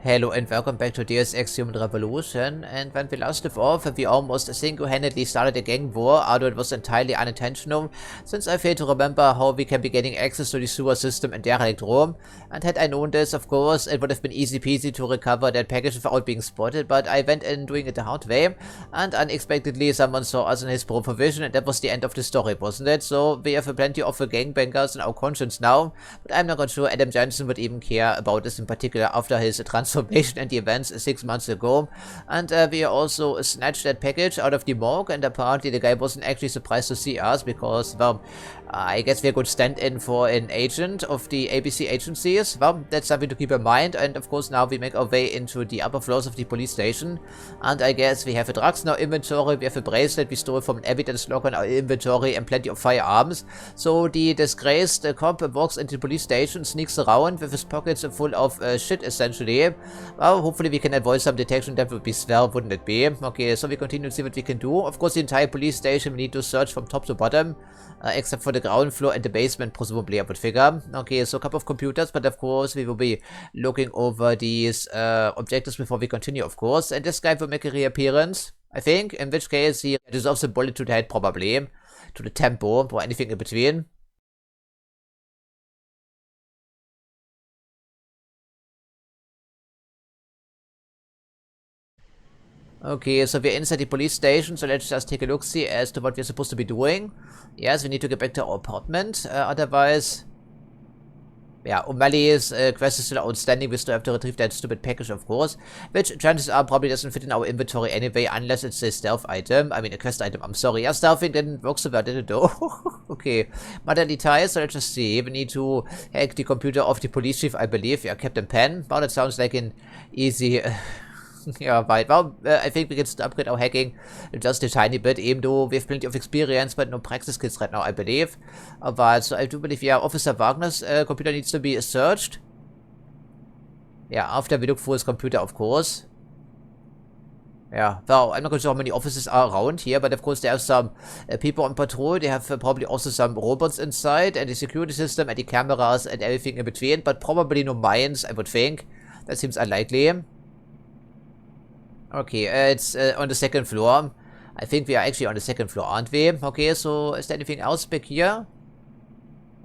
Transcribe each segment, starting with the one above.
Hello and welcome back to Deus Ex Human Revolution, and when we last left off, we almost single-handedly started a gang war, although it was entirely unintentional, since I failed to remember how we can be getting access to the sewer system in derelict room, and had I known this, of course, it would have been easy peasy to recover that package without being spotted, but I went in doing it the hard way, and unexpectedly someone saw us in his profile vision, and that was the end of the story, wasn't it? So we have plenty of gangbangers in our conscience now, but I'm not quite sure Adam Jensen would even care about this in particular after his transformation and the events 6 months ago. And we also snatched that package out of the morgue, and apparently the guy wasn't actually surprised to see us because, well, I guess we're a good stand-in for an agent of the ABC agencies. Well, that's something to keep in mind, and of course now we make our way into the upper floors of the police station, and I guess we have a drugs in our inventory, we have a bracelet we stole from an evidence log in our inventory, and plenty of firearms. So the disgraced cop walks into the police station, sneaks around with his pockets full of shit essentially. Well, hopefully we can avoid some detection. That would be swell, wouldn't it be? Okay, so we continue to see what we can do. Of course, the entire police station we need to search from top to bottom, except for the ground floor and the basement, presumably, I would figure. Okay, so a couple of computers, but of course we will be looking over these objectives before we continue, of course. And this guy will make a reappearance, I think, in which case he deserves a bullet to the head, probably, to the tempo, or anything in between. Okay, so we're inside the police station, so let's just take a look-see as to what we're supposed to be doing. Yes, we need to get back to our apartment, otherwise... Yeah, O'Malley's quest is still outstanding. We still have to retrieve that stupid package, of course, which chances are probably doesn't fit in our inventory anyway, unless it's a stealth item. I mean, a quest item, I'm sorry. Yeah, stealthing didn't work so well, did it though? Okay, motherly ties, so let's just see. We need to hack the computer of the police chief, I believe. Yeah, Captain Penn. Well, that sounds like an easy... Yeah, right. Well, I think we can still upgrade our hacking just a tiny bit, even though we have plenty of experience, but no practice skills right now, I believe. But, so I do believe, yeah, Officer Wagner's computer needs to be searched. Yeah, after we look for his computer, of course. Yeah, well, I'm not quite sure how many officers are around here, but of course there are some people on patrol. They have probably also some robots inside, and the security system, and the cameras, and everything in between, but probably no mines, I would think. That seems unlikely. Okay, it's on the second floor. I think we are actually on the second floor, aren't we? Okay, so is there anything else back here?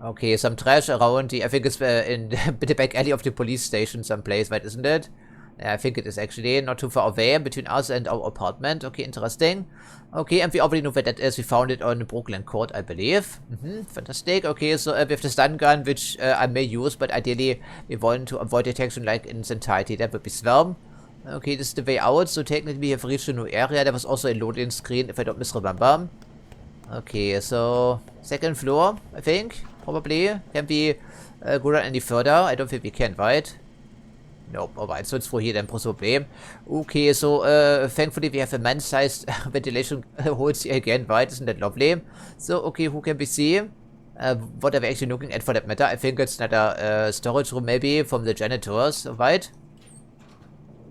Okay, some trash around the... I think it's in the back alley of the police station someplace, right, isn't it? Yeah, I think it is actually not too far away between us and our apartment. Okay, interesting. Okay, and we already know where that is. We found it on Brooklyn Court, I believe. Fantastic. Okay, so we have the stun gun, which I may use, but ideally we want to avoid detection like in its entirety. That would be swell. Okay, this is the way out, so technically we have reached a new area. There was also a loading screen, if I don't misremember. Okay, so second floor, I think, probably. Can we go down any further? I don't think we can, right? Nope, alright, so it's through here then, presumably. Okay, so thankfully we have a man-sized ventilation holes here again, right? Isn't that lovely? So, okay, who can we see? What are we actually looking at for that matter? I think it's another storage room, maybe, from the janitors, right?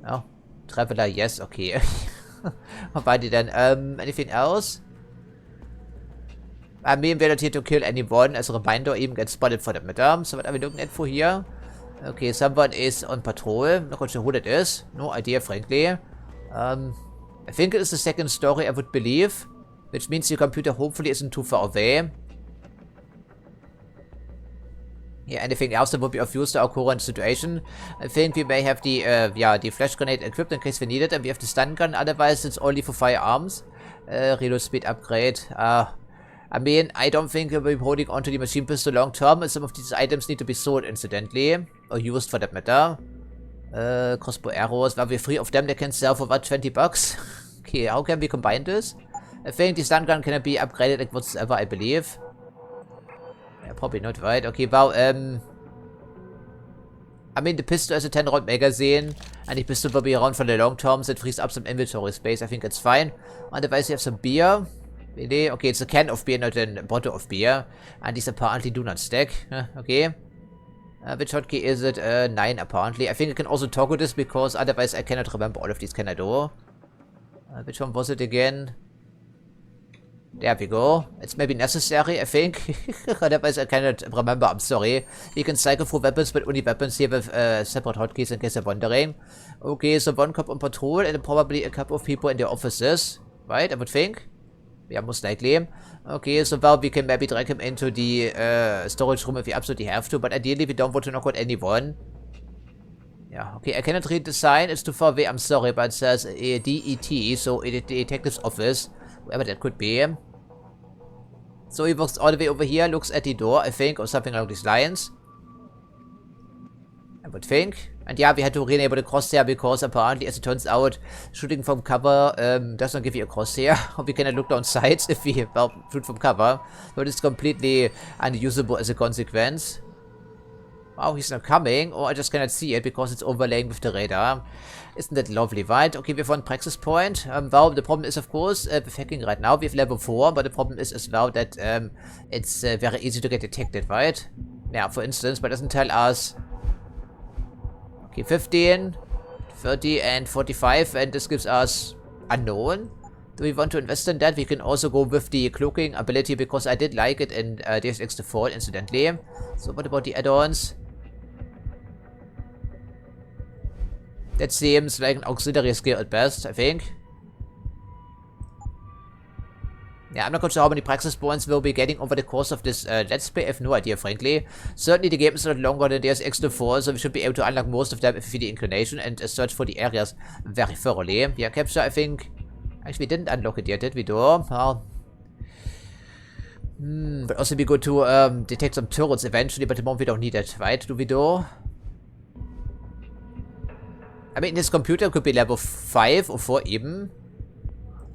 Oh, Traveler, yes, okay. Alrighty then, anything else? I mean, we're not here to kill anyone, as a reminder, even get spotted for that matter. So what are we looking at for here? Okay, someone is on patrol. Not quite sure who that is. No idea, frankly. I think it is the second story, I would believe. Which means the computer hopefully isn't too far away. Yeah, anything else that would be of use to our current situation? I think we may have the, the flash grenade equipped in case we need it, and we have the stun gun, otherwise it's only for firearms. Reload speed upgrade. I mean, I don't think we'll be holding onto the machine pistol long term, and some of these items need to be sold incidentally, or used for that matter. Crossbow arrows, well, we're free of them, they can sell for what, 20 bucks? Okay, how can we combine this? I think the stun gun cannot be upgraded like whatsoever, I believe. Yeah, probably not, right? Okay, well, I mean, the pistol has a 10-round magazine, and the pistol will be around for the long term, so it frees up some inventory space. I think it's fine. Otherwise, we have some beer. Really? Okay, it's a can of beer, not a bottle of beer. And these apparently do not stack. Okay. Which hotkey is it? 9, apparently. I think I can also toggle this, because otherwise I cannot remember all of these, can I do? Which one was it again? There we go. It's maybe necessary, I think. Otherwise I cannot remember, I'm sorry. You can cycle through weapons, but only weapons here with separate hotkeys in case you're wondering. Okay, so 1 cop on patrol and probably a couple of people in the offices. Right, I would think. Yeah, most likely. Okay, so well, we can maybe drag him into the storage room if we absolutely have to, but ideally we don't want to knock out anyone. Yeah, okay, I cannot read the sign, it's too far away, I'm sorry, but it says DET, so the detective's office, wherever that could be. So he walks all the way over here, looks at the door, I think, or something along these lines. I would think. And yeah, we had to re-enable the crosshair because apparently, as it turns out, shooting from cover does not give you a crosshair. We cannot look down sights if we shoot from cover. So it's completely unusable as a consequence. Wow, he's not coming. Or I just cannot see it because it's overlaying with the radar. Isn't that lovely, right? Okay, we have 1 praxis point. Well, the problem is, of course, with hacking right now, we have level 4, but the problem is as well that it's very easy to get detected, right? Yeah, for instance, but it doesn't tell us... Okay, 15, 30, and 45, and this gives us unknown. Do we want to invest in that? We can also go with the cloaking ability, because I did like it in Deus Ex the Fall, incidentally. So what about the add-ons? That seems like an auxiliary skill at best, I think. Yeah, I'm not quite sure how many praxis points we'll be getting over the course of this Let's Play. I have no idea, frankly. Certainly the game is a lot longer than Deus Ex 4, so we should be able to unlock most of them if we feel the inclination and search for the areas very thoroughly. Yeah, capture, I think... Actually, we didn't unlock it yet, did we, though? Well... But also be good to detect some turrets eventually, but at the moment we don't need it, right? Do we, though? I mean, this computer could be level 5 or 4 even.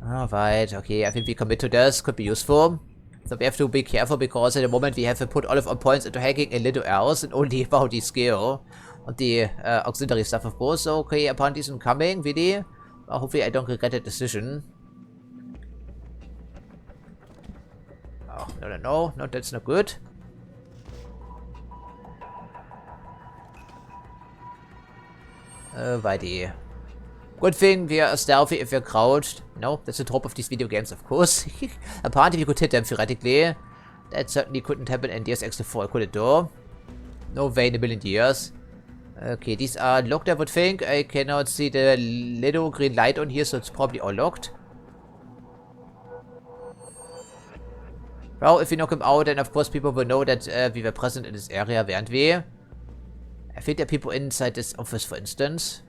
Alright, okay, I think we commit to this, could be useful. So we have to be careful because at the moment we have to put all of our points into hacking a little else and only about the skill. And the auxiliary stuff, of course. So, okay, apparently it's incoming, really. Well, hopefully I don't regret that decision. Oh, no, that's not good. Alrighty. Good thing we are stealthy if we're crouched. No, that's the trope of these video games, of course. Apparently we could hit them theoretically. That certainly couldn't happen in Deus Ex 4, could it though? No way in a million years. Okay, these are locked, I would think. I cannot see the little green light on here, so it's probably all locked. Well, if we knock him out, then of course people will know that we were present in this area, weren't we? I think there are people inside this office, for instance.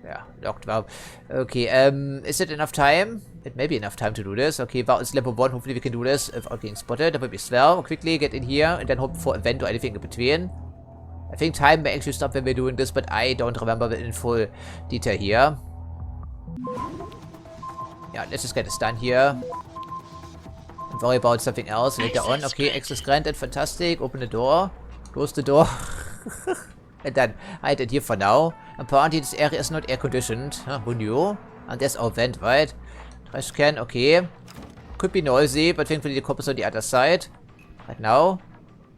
Yeah, locked, wow. Okay, is it enough time? It may be enough time to do this. Okay, well, it's level 1. Hopefully we can do this without getting spotted. That would be swell. Quickly get in here and then hope for a vent or anything in between. I think time may actually stop when we're doing this, but I don't remember it in full detail here. Yeah, let's just get this done here. And worry about something else later on. Okay, access granted. Fantastic. Open the door. Close the door. And then hide it here for now. Apparently this area is not air conditioned. Huh, who knew? And there's our vent, right? Trash can, okay. Could be noisy, but thankfully the cop is on the other side. Right now.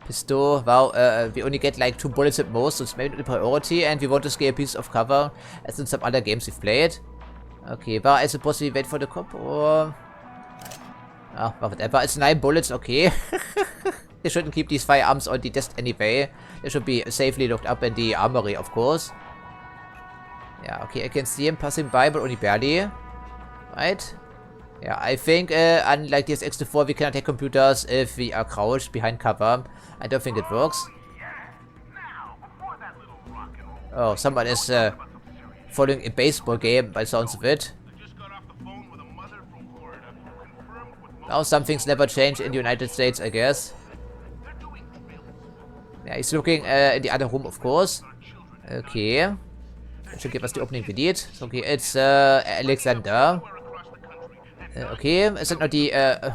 Pistol, wow, we only get like 2 bullets at most, so it's maybe not a priority. And we want to scale a piece of cover, as in some other games we've played. Okay, well, I suppose we wait for the cop, or... Oh, whatever. It's 9 bullets, okay. They shouldn't keep these firearms on the desk anyway. They should be safely locked up in the armory, of course. Yeah, okay, I can see him passing by, but only barely. Right? Yeah, I think, unlike Deus Ex 4, we cannot take computers if we are crouched behind cover. I don't think it works. Oh, someone is following a baseball game by the sounds of it. Now, some things never change in the United States, I guess. Yeah, he's looking in the other room, of course. Okay. That should give us the opening we need. Okay, it's Alexander. Okay, is it not the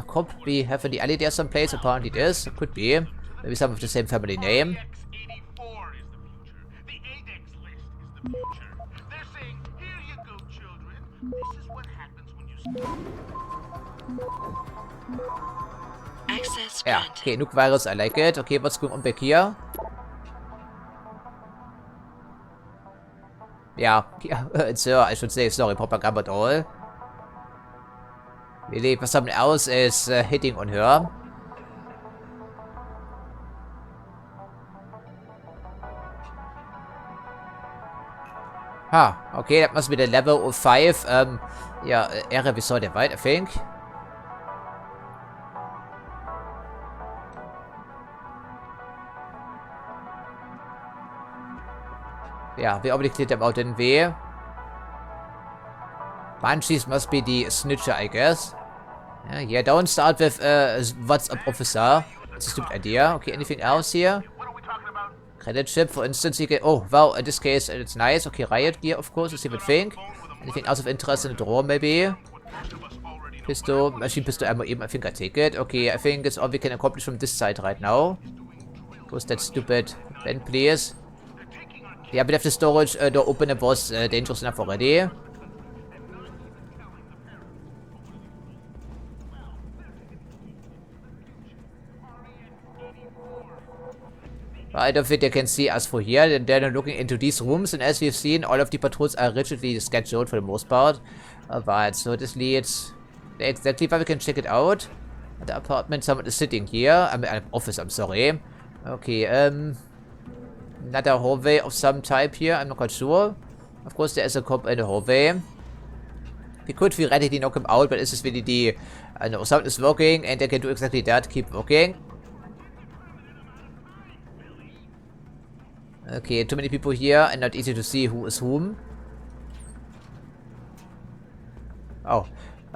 cop we have in the alley there someplace? Apparently it is. It could be. Maybe some of the same family name. Yeah, okay, Nuke Virus, I like it. Okay, what's going on back here? Yeah, sir, I should say sorry, propaganda at all. Really, but someone else is hitting on her. Huh, okay, that must be the level of 5. Yeah, area we saw that, right, I think. Yeah, we already cleared them out, didn't we? Banshees must be the snitcher, I guess. Yeah, don't start with, what's up, officer? That's a stupid idea. Okay, anything else here? Credit chip, for instance, you get... Oh, well, in this case, it's nice. Okay, riot gear, of course, as you would think. Anything else of interest in the drawer, maybe? Pistol, machine pistol ammo, even, I think I take it. Okay, I think it's all we can accomplish from this side right now. Close that stupid vent, please. Yeah, but if the storage door open, it was dangerous enough already. I don't think they can see us for here. And they're looking into these rooms, and as we've seen, all of the patrols are rigidly scheduled for the most part. Alright, so this leads exactly where we can check it out. The apartment, someone is sitting here. I mean, office, I'm sorry. Okay, another hallway of some type here, I'm not quite sure. Of course, there is a cop in the hallway. We could theoretically knock him out, but is this really the... no, someone is working, and they can do exactly that, keep working. Okay, too many people here and not easy to see who is whom. Oh,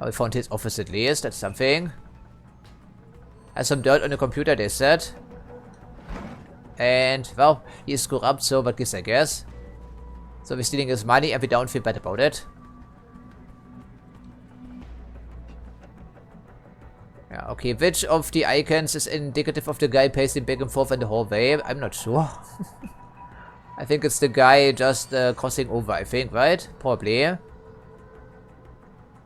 we found his office at least. That's something. Has some dirt on the computer, they said. And, well, he is corrupt, so what gives, I guess. So we're stealing his money and we don't feel bad about it. Yeah, okay, which of the icons is indicative of the guy pacing back and forth in the hallway? I'm not sure. I think it's the guy just crossing over, I think, right? Probably.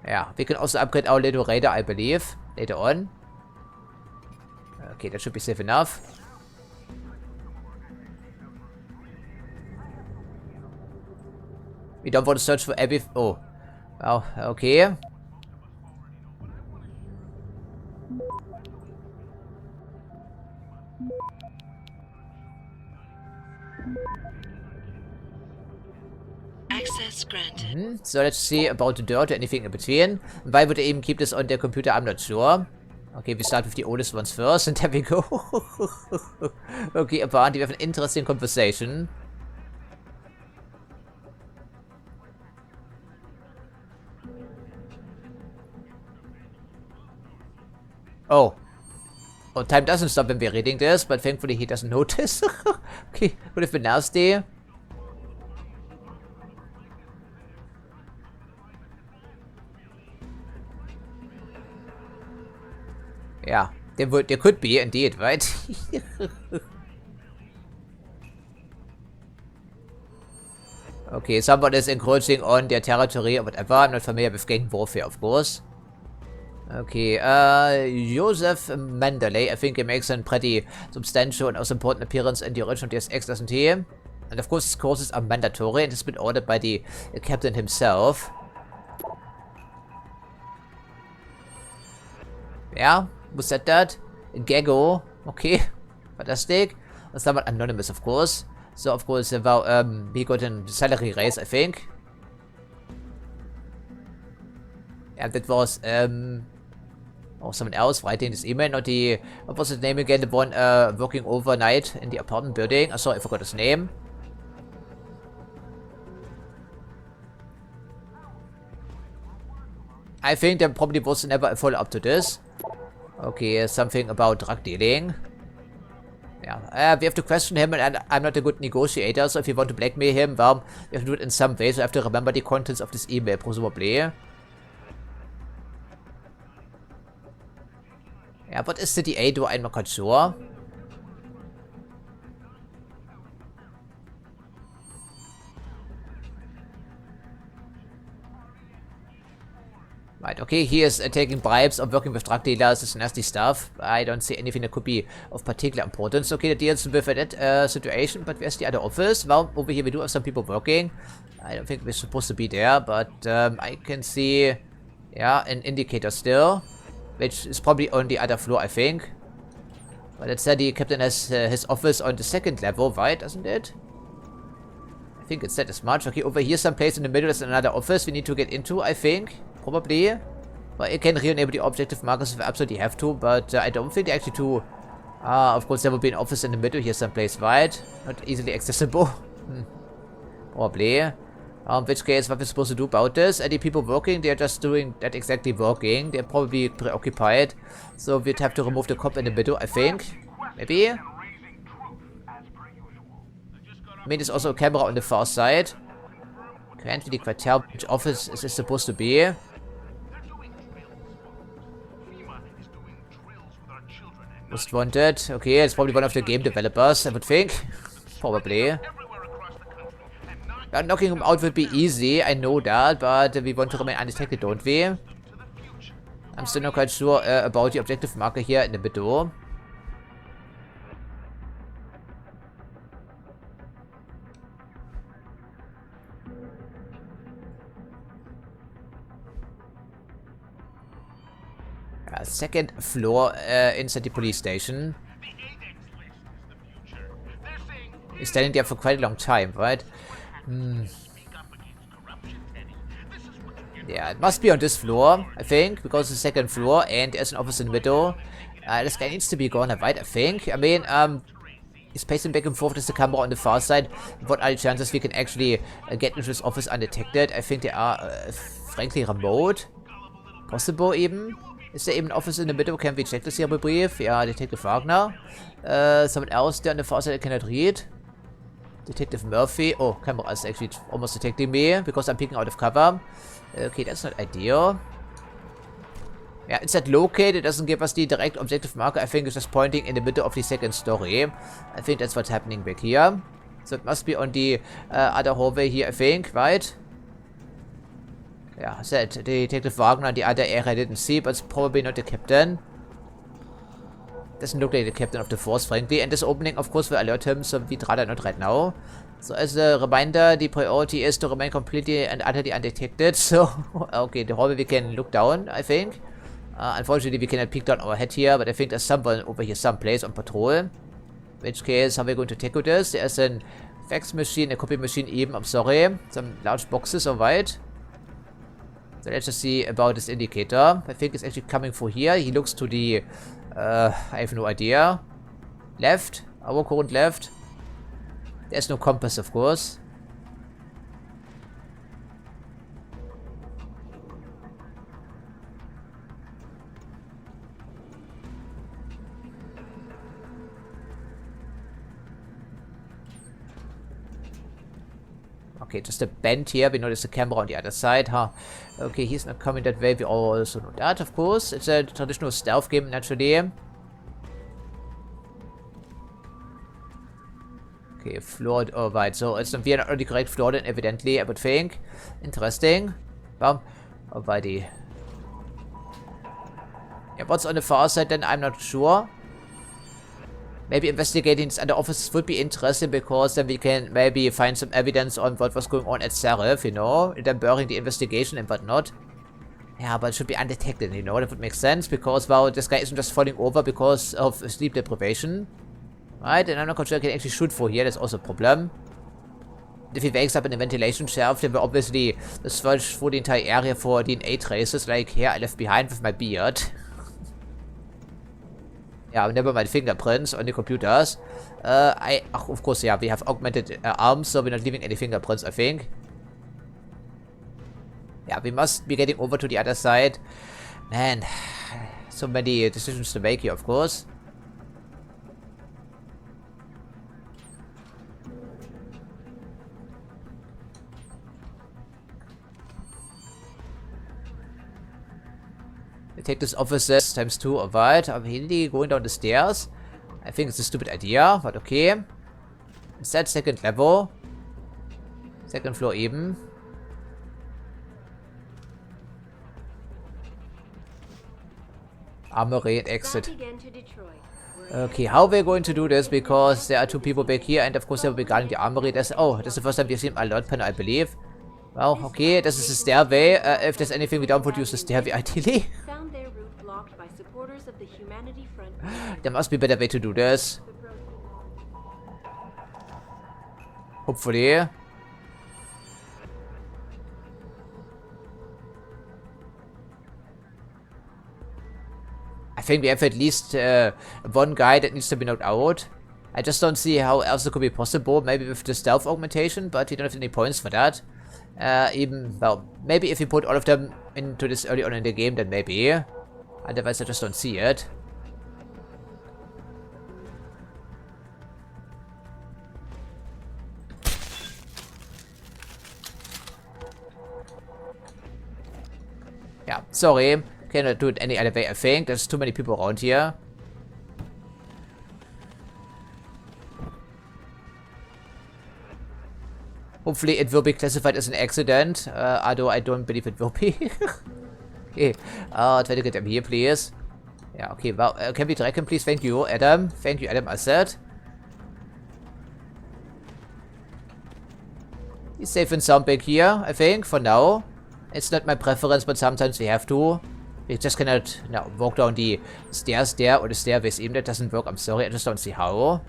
Yeah, we can also upgrade our little radar, I believe, later on. Okay, that should be safe enough. We don't want to search for every... Oh. Oh, okay. Access granted. So let's see about the dirt or anything in between. Why would they even keep this on their computer? I'm not sure. Okay, we start with the oldest ones first, and there we go. Okay, apparently we have an interesting conversation. Oh. Oh, time doesn't stop when we're reading this, but thankfully he doesn't notice. Okay, would have been nasty. Yeah, there could be indeed, right? Okay, someone is encroaching on their territory or whatever. I'm not familiar with gang warfare, of course. Okay, Joseph Mendeley, I think he makes a pretty substantial and also important appearance in the original Deus Ex, doesn't he? And of course, his courses are mandatory and has been ordered by the captain himself. Yeah, who said that? Gaggo. Okay, fantastic. Someone anonymous, of course. So, of course, well, he got a salary raise, I think. And that was, oh, someone else writing this email, not the... What was his name again? The one, working overnight in the apartment building. Oh, sorry, I forgot his name. I think there probably was never a follow-up to this. Okay, something about drug dealing. Yeah, we have to question him, and I'm not a good negotiator, so if you want to blackmail him, well, you have to do it in some way, so I have to remember the contents of this email, presumably. Yeah, what is City A door? I'm not quite sure. Right, okay, he is taking bribes or working with drug dealers. It's nasty stuff. I don't see anything that could be of particular importance. Okay, that deals with that situation, but where's the other office? Well, over here we do have some people working. I don't think we're supposed to be there, but I can see, yeah, an indicator still, which is probably on the other floor, I think. But it said the captain has his office on the second level, right, doesn't it? I think it said as much. Okay, over here someplace in the middle is another office we need to get into, I think. Probably. Well, it can re-enable the objective markers if we absolutely have to, but I don't think they actually do. Of course, there will be an office in the middle here someplace, right? Not easily accessible. Probably. In which case, what we're supposed to do about this? Are the people working? They're just doing that exactly working. They're probably preoccupied. So we'd have to remove the cop in the middle, I think. Maybe? I mean, there's also a camera on the far side. Can't really quite tell which office is this supposed to be. Most wanted. Okay, it's probably one of the game developers, I would think. Probably. Knocking him out would be easy, I know that, but we want to remain undetected, don't we? I'm still not quite sure about the objective marker here in the middle. Second floor inside the police station. He's standing there for quite a long time, right? Yeah, it must be on this floor, I think, because it's the second floor and there's an office in the middle. This guy needs to be gone, right, I think. I mean, he's pacing back and forth with the camera on the far side. What are the chances we can actually get into this office undetected? I think they are, frankly, remote. Possible, even. Is there even an office in the middle? Can we check this here brief? Yeah, Detective Wagner. Someone else there on the far side I cannot read. Detective Murphy. Oh, camera is actually almost detecting me because I'm peeking out of cover. Okay, that's not ideal. Yeah, it's at locate. It doesn't give us the direct objective marker. I think it's just pointing in the middle of the second story. I think that's what's happening back here. So it must be on the other hallway here, I think, right? Yeah, said Detective Wagner, the other area I didn't see, but it's probably not the captain. Doesn't look like the captain of the force, frankly. And this opening, of course, will alert him, so we'd rather not right now. So as a reminder, the priority is to remain completely and utterly undetected. So, okay, the hallway we can look down, I think. Unfortunately, we cannot peek down our head here, but I think there's someone over here someplace on patrol. In which case, how are we going to tackle this? There's a fax machine, a copy machine even, I'm sorry. Some large boxes, alright. So let's just see about this indicator. I think it's actually coming for here. He looks to the, I have no idea. Left? Our current left? There's no compass, of course. Okay, just a bend here. We know there's a camera on the other side, huh? Okay, he's not coming that way. We also know that, of course. It's a traditional stealth game, naturally. Okay, floored. Oh, right. So it's we are not on the correct floor, then, evidently, I would think. Interesting. Well, alrighty. Yeah, what's on the far side, then? I'm not sure. Maybe investigating these other offices would be interesting because then we can maybe find some evidence on what was going on at Serif, you know, and then burying the investigation and whatnot. Yeah, but it should be undetected, you know, that would make sense because, well, this guy isn't just falling over because of sleep deprivation. Right, and I'm not quite sure I can actually shoot for here, that's also a problem. If he wakes up in the ventilation shaft, then we'll obviously search through the entire area for DNA traces, like here I left behind with my beard. Yeah, never mind fingerprints on the computers. Of course, yeah, we have augmented arms, so we're not leaving any fingerprints, I think. Yeah, we must be getting over to the other side. Man, so many decisions to make here, of course. Take this offices times 2, alright. I'm really going down the stairs. I think it's a stupid idea, but okay. Is that second level? Second floor even. armory and exit. Okay, how we're going to do this, because there are 2 people back here, and of course they will be guarding the armory. That's the first time we've seen a lot panel, I believe. Well, okay, this is the stairway. If there's anything we don't use the stairway, ideally. There must be a better way to do this. Hopefully. I think we have at least one guy that needs to be knocked out. I just don't see how else it could be possible. Maybe with the stealth augmentation, but we don't have any points for that. Well, maybe if we put all of them into this early on in the game, then maybe. Otherwise, I just don't see it. Yeah, sorry. Cannot do it any other way, I think. There's too many people around here. Hopefully it will be classified as an accident, although I don't believe it will be. Okay, try to get them here, please. Yeah, okay, well, can we drag him, please? Thank you, Adam. Thank you, Adam, I said. He's safe and sound back here, I think, for now. It's not my preference, but sometimes we have to. We just cannot walk down the stairs there, or the stairways even. That doesn't work, I'm sorry, I just don't see how.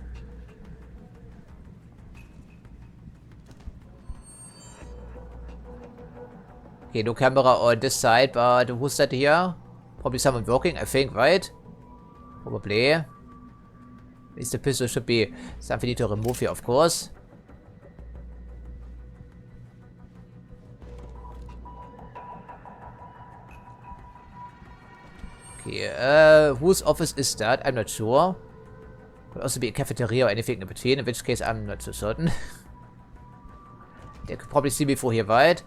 Okay, no camera on this side, but who's that here? Probably someone working, I think, right? Probably. At least the pistol should be something we need to remove here, of course. Okay, whose office is that? I'm not sure. Could also be a cafeteria or anything in between, in which case I'm not so certain. They could probably see me from here, right?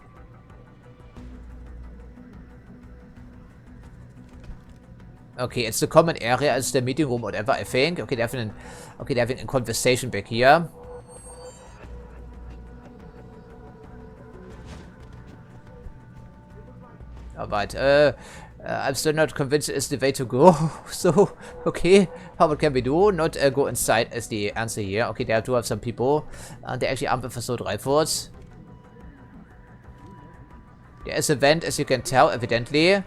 Okay, it's the common area, it's the meeting room, whatever, I think. Okay, they're having a conversation back here. Alright, I'm still not convinced it's the way to go. So, okay, what can we do? Not go inside as the answer here. Okay, they do have some people. They actually armed with assault rifles. There is a vent, as you can tell, evidently.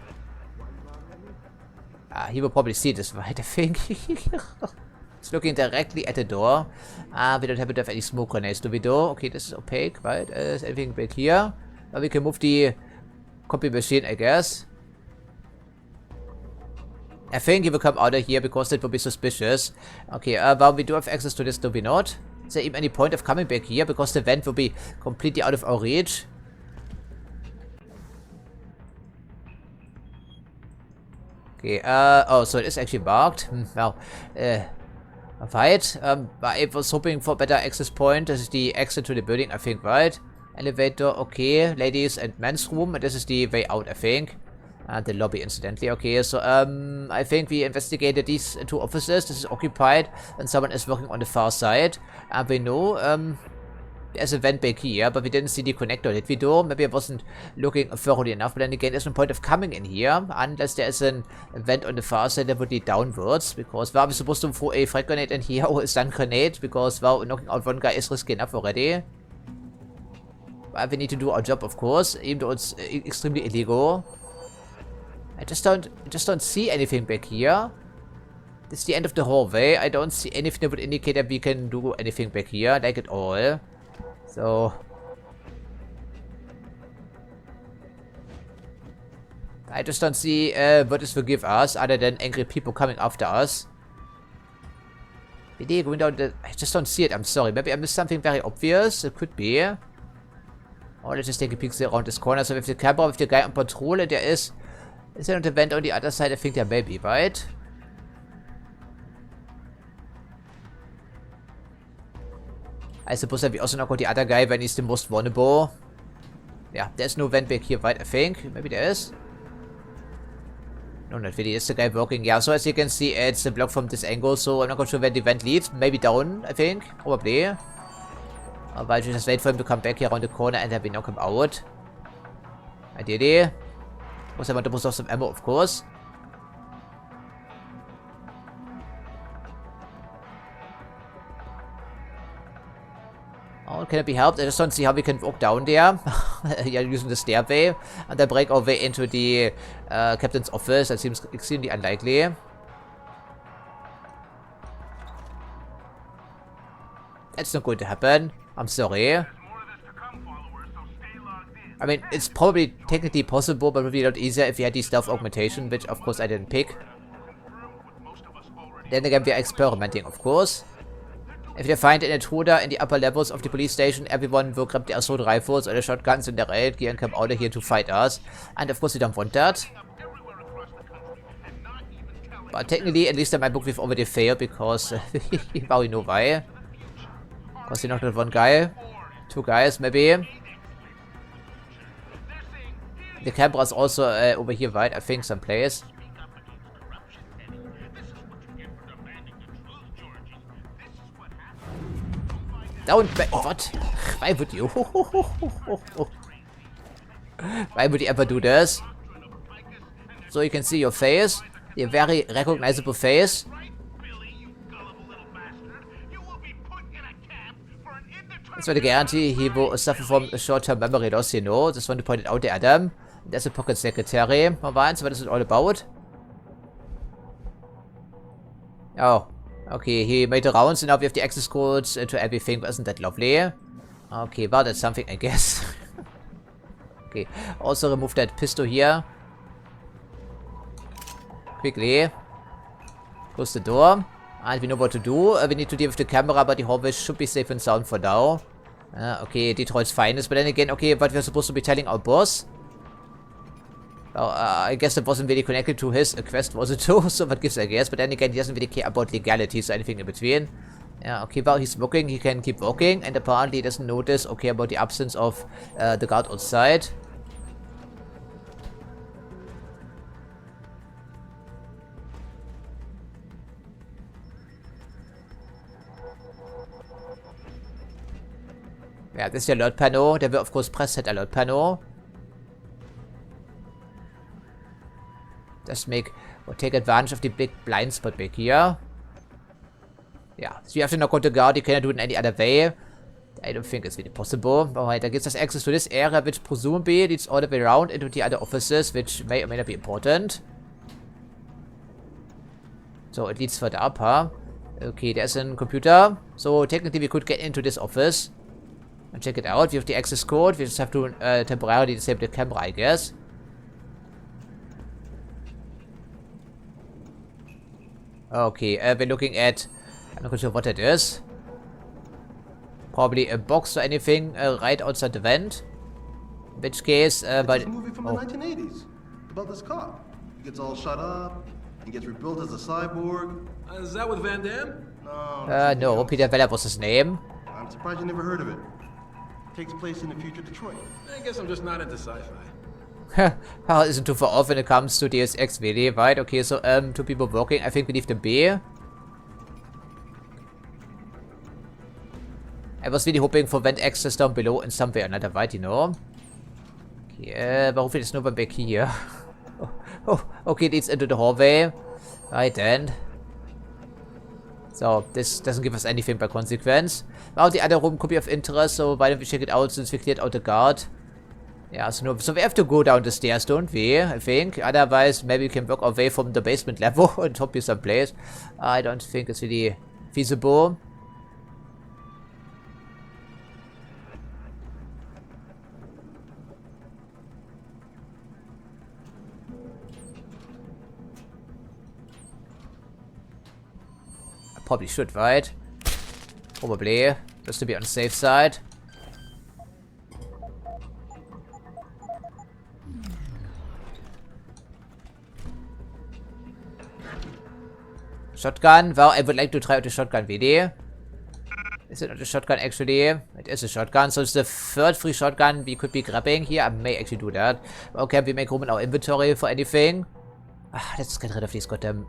He will probably see this, right, I think. He's looking directly at the door. We don't happen to have any smoke grenades, do we do? Okay, this is opaque, right? Is anything back here? We can move the copy machine, I guess. I think he will come out of here because that would be suspicious. Okay, well, we do have access to this, do we not? Is there even any point of coming back here? Because the vent will be completely out of our reach. Okay, oh, so it is actually marked. Well, right. I was hoping for a better access point. This is the exit to the building, I think, right? Elevator, okay. Ladies and men's room. This is the way out, I think. The lobby, incidentally. Okay, so, I think we investigated these 2 offices. This is occupied, and someone is working on the far side. We know, there's a vent back here, but we didn't see the connector, did we do? Maybe I wasn't looking thoroughly enough, but then again, there's no point of coming in here, unless there is a vent on the far side that would lead downwards, because, well, we're supposed to throw a frag grenade in here, or a stun grenade, because, well, knocking out one guy is risky enough already. But we need to do our job, of course, even though it's extremely illegal. I just don't see anything back here. This is the end of the hallway. I don't see anything that would indicate that we can do anything back here, like at all. So, I just don't see what this will give us, other than angry people coming after us. Really going down the... I just don't see it, I'm sorry. Maybe I missed something very obvious. It could be. Oh, let's just take a peek around this corner. So with the camera, with the guy on patrol, there is there not a vent on the other side? I think there may be, right? I suppose that we also knock out the other guy when he's the most vulnerable. Yeah, there's no vent back here, right? I think. Maybe there is. No, not really. It's the guy working. Yeah, so as you can see, it's a block from this angle, so I'm not quite sure where the vent leads. Maybe down, I think. Probably. But I just wait for him to come back here around the corner and then we knock him out. Ideally. Because I want to boost off some ammo, of course. Oh, can it be helped? I just don't see how we can walk down there. Yeah, using the stairway. And then break our way into the captain's office. That seems extremely unlikely. That's not going to happen. I'm sorry. I mean, it's probably technically possible, but would be a lot easier if we had the stealth augmentation, which of course I didn't pick. Then again, we are experimenting, of course. If they find an intruder in the upper levels of the police station, everyone will grab the assault rifles or the shotguns in their raid gear and come out of here to fight us. And of course we don't want that. But technically, at least in my book, we've already failed because well, we know why. Because we knocked out one guy. 2 guys, maybe. The camera is also over here, right? I think someplace. Don't. What? Why would you? Why would you ever do this? So you can see your face. Your very recognizable face. That's what I guarantee he will suffer from a short-term memory loss, you know. Just want to point it out to Adam. There's a pocket secretary. What is it all about? Oh. Okay, he made the rounds and now we have the access codes to everything. Wasn't that lovely? Okay, well, that's something, I guess. Okay, also remove that pistol here. Quickly. Close the door. And we know what to do. We need to deal with the camera, but the hallway should be safe and sound for now. Okay, Detroit's finest. But then again, okay, but we're supposed to be telling our boss. Well, I guess it wasn't really connected to his quest, was it too? So what gives I guess? But then again, he doesn't really care about legalities or anything in between. Yeah, okay, well, he's walking, he can keep walking. And apparently he doesn't notice, okay, about the absence of the guard outside. Yeah, this is the alert panel. There will, of course, press that alert panel. Just make or take advantage of the big blind spot back here. Yeah, so you have to knock out the guard. You cannot do it in any other way. I don't think it's really possible. Alright, that gives us access to this area, which presumably leads all the way around into the other offices, which may or may not be important. So it leads further up, huh? Okay, there's a computer. So technically we could get into this office and check it out. We have the access code. We just have to temporarily disable the camera, I guess. Okay, we're looking at... I'm not sure what it is. Probably a box or anything right outside the vent. In which case, but... It's a movie from the 1980s. About this cop. He gets all shut up and gets rebuilt as a cyborg. Is that with Van Damme? No. No, Peter Weller was his name. I'm surprised you never heard of it. Takes place in the future Detroit. I guess I'm just not into sci-fi. Well, isn't too far off when it comes to Deus Ex, really, right? Okay, so, 2 people working. I think we leave them be. I was really hoping for vent access down below in some way or another, right, you know? Okay, warum fehlt es nur beim Back hier? Oh, okay, it leads into the hallway. Right then. So, this doesn't give us anything by consequence. Well, the other room could be of interest, so why don't we check it out since we cleared out the guard? Yeah, so we have to go down the stairs, don't we? I think. Otherwise, maybe we can work our way from the basement level and top you someplace. I don't think it's really feasible. I probably should, right? Probably. Just to be on the safe side. Shotgun. Well, I would like to try out the shotgun video. Is it not a shotgun actually? It is a shotgun. So it's the third free shotgun we could be grabbing here. I may actually do that. Okay, we make room in our inventory for anything. Let's get rid of these goddamn...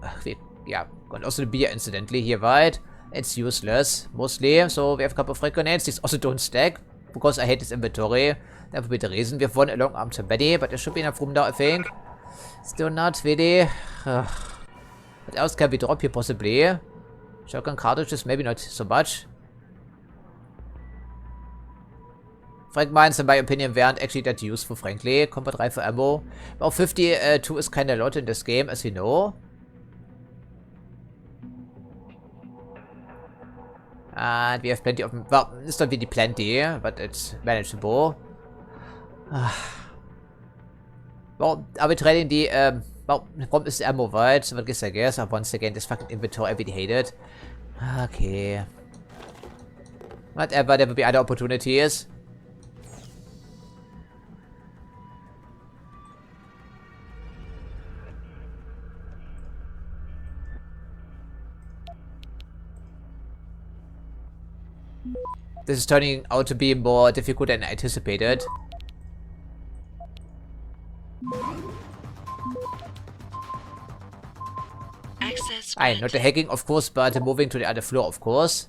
yeah, got also the beer incidentally here, right? It's useless, mostly. So we have a couple of frag grenades. These also don't stack. Because I hate this inventory. That would be the reason. We have one long arm ready, but there should be enough room now, I think. Still not really. What else can we drop here possibly? Shotgun cartridges, maybe not so much. Frank mines, in my opinion, weren't actually that useful, frankly. Combat rifle ammo. Well, 52 is kind of a lot in this game, as you know. And we have plenty of... Well, it's not really plenty, but it's manageable. Well, are we trading the... Well, warum ist ammo weit? So, I guess. Once again, this fucking inventory, I really hate it. Okay. Whatever, there will be other opportunities. This is turning out to be more difficult than anticipated. Aye, not the hacking, of course, but moving to the other floor, of course.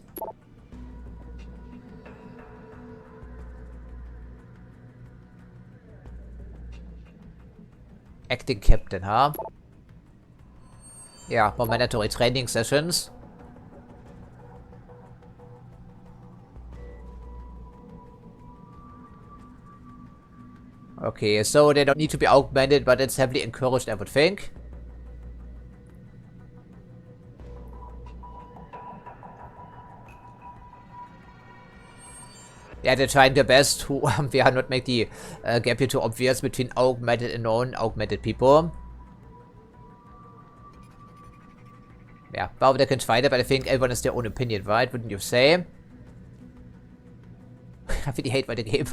Acting captain, huh? Yeah, more mandatory training sessions. Okay, so they don't need to be augmented, but it's heavily encouraged, I would think. Yeah, they're trying their best to not make the gap here too obvious between augmented and non-augmented people. Yeah, well, they can try that, but I think everyone has their own opinion, right? Wouldn't you say? I really hate by the game.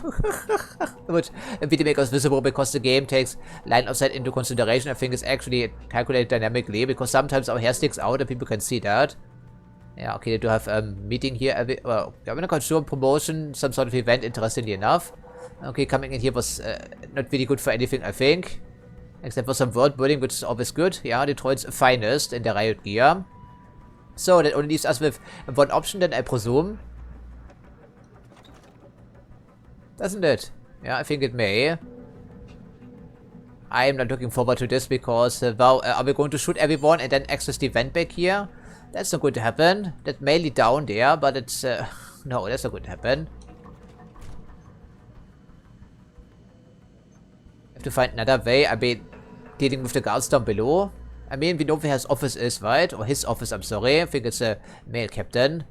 But really make us visible because the game takes line of sight into consideration. I think it's actually calculated dynamically because sometimes our hair sticks out and people can see that. Yeah, okay, they do have a meeting here. I'm not quite sure. Promotion, some sort of event, interestingly enough. Okay, coming in here was not really good for anything, I think. Except for some world building, which is always good. Yeah, Detroit's finest in the riot gear. So, that only leaves us with one option then, I presume. Doesn't it? Yeah, I think it may. I am not looking forward to this because, well, are we going to shoot everyone and then access the vent back here? That's not going to happen. That may lead down there, but it's... no, that's not going to happen. Have to find another way. I mean, dealing with the guards down below. I mean, we know where his office is, right? Or his office, I'm sorry. I think it's a male captain.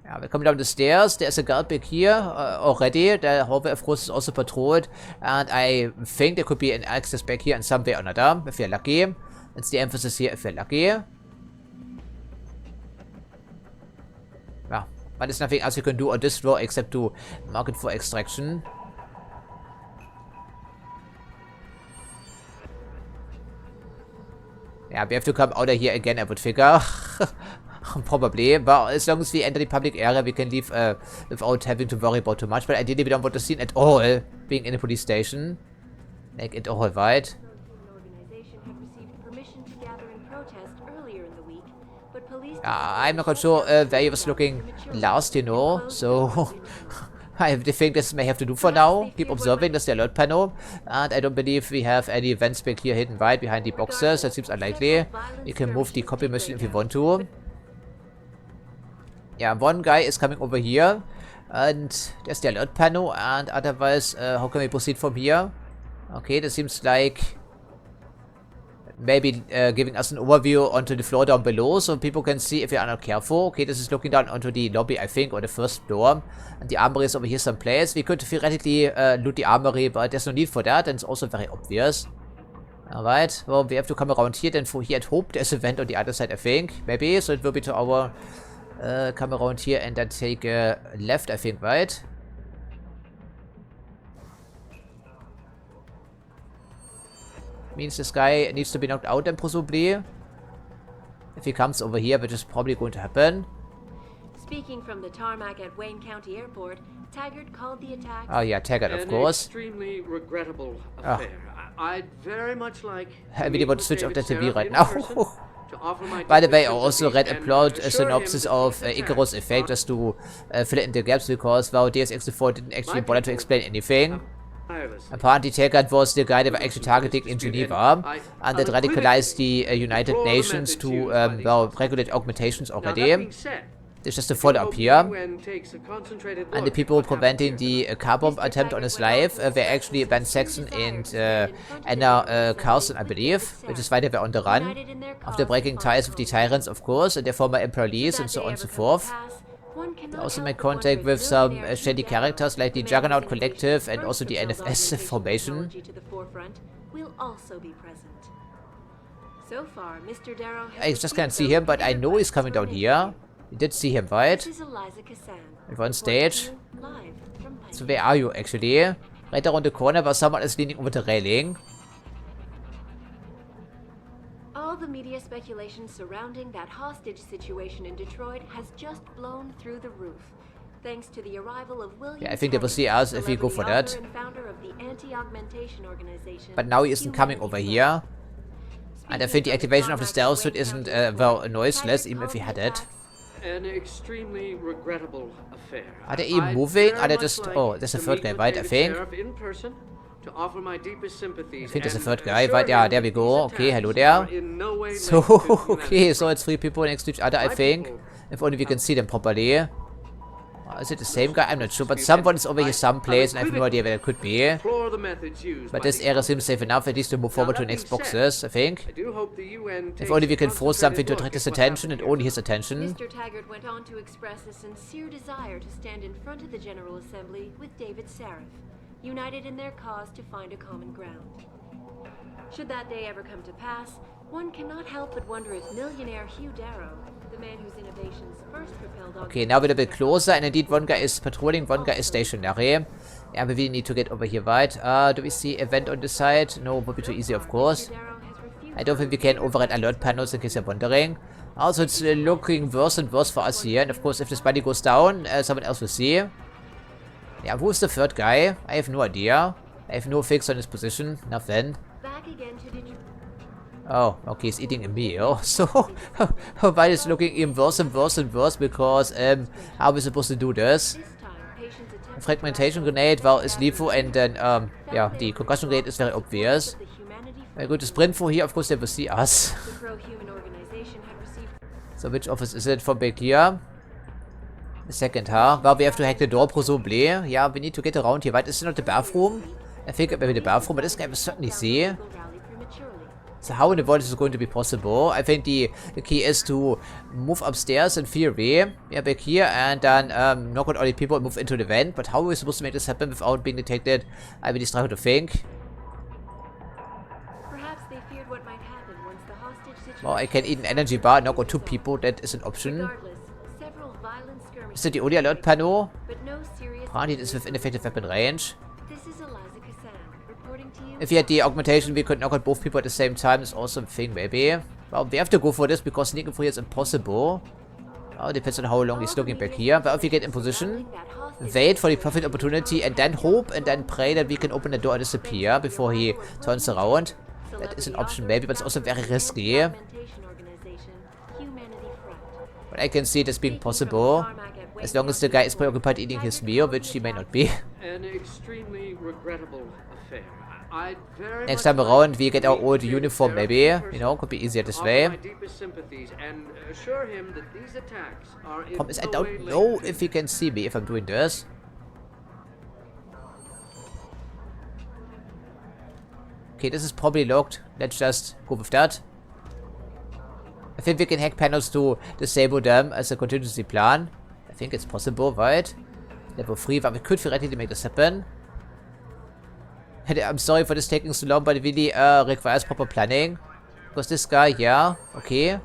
Yeah, we're coming down the stairs. There's a guard back here already. The hallway, of course, is also patrolled. And I think there could be an access back here in some way or another, if we're lucky. That's the emphasis here, if we're lucky. Yeah, but there's nothing else you can do on this floor except to mark it for extraction. Yeah, we have to come out of here again, I would figure. Probably, but as long as we enter the public area, we can leave without having to worry about too much. But ideally, we don't want to see it at all, being in a police station. Like it all, right? I'm not quite sure where he was looking last, you know, so... I have the thing this may have to do for now. Keep observing, that's the alert panel. And I don't believe we have any events back here hidden right behind the boxes. That seems unlikely. You can move the copy machine if you want to. Yeah, one guy is coming over here. And there's the alert panel. And otherwise, how can we proceed from here? Okay, that seems like... maybe giving us an overview onto the floor down below so people can see if we are not careful. Okay, this is looking down onto the lobby, I think, or the first floor. And the armory is over here someplace. We could theoretically loot the armory, but there's no need for that, and it's also very obvious. Alright, well, we have to come around here, then for here at Hope, there's a vent on the other side, I think. Maybe, so it will be to our... come around here and then take a left, I think, right? Means this guy needs to be knocked out then, presumably. If he comes over here, which is probably going to happen. Speaking from the tarmac at Wayne County Airport, Taggart called the attack... Oh yeah, Taggart, of course. Extremely regrettable affair. I'd very much like... I really want to switch off the TV right now. By the way, I also read a plot, a synopsis of Icarus Effect just to fill in the gaps because, well, Deus Ex 4 didn't actually bother to explain anything. Apparently, Taggart was the guy they were actually targeting in Geneva, and that radicalized the United Nations to, well, regulate augmentations already. There's just a follow-up here. Takes a concentrated And the look people at what preventing happened here. the car bomb attempt on his life were actually Ben Saxon and Anna Carlson, I believe, which is why they were on the run after breaking ties with the Tyrants, of course, and their former employees and so on and so forth. They also made contact with some shady characters like the Juggernaut Collective and also the NFS formation. I just can't see him, but I know he's coming down here. You did see him, right? At one stage. So where are you, actually? Right around the corner where someone is leaning over the railing. All the media speculation surrounding that hostage situation in Detroit has just blown through the roof. Thanks to the arrival of William. Yeah, I think they will see us if we go for that. But now he isn't coming over here. And I think the activation of the stealth suit isn't, well, noiseless, even if we had it. An extremely regrettable affair. Are they even moving? Are they just... Oh, there's a third guy, right, I think? I think there's a third guy, right? Yeah, there we go. Okay, hello there. So, okay, so it's 3 people next to each other, I think. If only we can see them properly. Is it the same guy? I'm not sure, but someone is over here someplace, and I have no idea where it could be. But this area seems safe enough, at least to move forward to the next boxes, I think. If only we can force something to attract his attention, and only his attention. Mr. Taggart went on to express a sincere desire to stand in front of the General Assembly with David Sarif, united in their cause to find a common ground. Should that day ever come to pass, one cannot help but wonder if millionaire Hugh Darrow, the man whose innovations first propelled on... Okay, now we're a bit closer, and indeed one guy is patrolling, one guy is stationary. Yeah, but we need to get over here, right? Do we see a vent on the side? No, would be too easy, of course. I don't think we can override alert panels in case you're wondering. Also, it's looking worse and worse for us here, and of course, if this body goes down, someone else will see. Yeah, who's the third guy? I have no idea. I have no fix on his position. Nothing. Back again to Detroit. Oh, okay, he's eating a meal. So, why is looking even worse and worse and worse? Because, how are we supposed to do this? A fragmentation grenade, well, is lethal, and then, yeah, the concussion rate is very obvious. Very good to sprint for here, of course they will see us. So, which office is it from back here? The second, huh? Well, we have to hack the door, presumably. Yeah, we need to get around here, right? Is it not the bathroom? I think it may be the bathroom, but this guy will certainly see. So how in the world is it going to be possible? I think the key is to move upstairs in theory. Yeah, back here, and then knock out all the people and move into the vent. But how are we supposed to make this happen without being detected? I really struggle to think. Perhaps they feared what might happen once the hostage situation... Well, I can eat an energy bar and knock out 2 people. That is an option. Regardless, several violent skirmishes... Is it the only alert panel? But no serious... Apparently it is within effective weapon range. This is Eliza Kassan, reporting to you... If we had the augmentation, we could knock out both people at the same time. It's also a thing, maybe. Well, we have to go for this because sneaking through here is impossible. Oh, depends on how long he's looking back here. But if we get in position, wait for the perfect opportunity, and then hope and then pray that we can open the door and disappear before he turns around. That is an option, maybe, but it's also very risky. But I can see it as being possible, as long as the guy is preoccupied eating his meal, which he may not be. An extremely regrettable affair. Next time around, we get our old uniform, maybe. You know, could be easier this way. Problem is, I don't know if he can see me if I'm doing this. Okay, this is probably locked. Let's just go with that. I think we can hack panels to disable them as a contingency plan. I think it's possible, right? Level 3, but we could theoretically make this happen. I'm sorry for this taking so long, but it really requires proper planning. Because this guy, yeah, okay.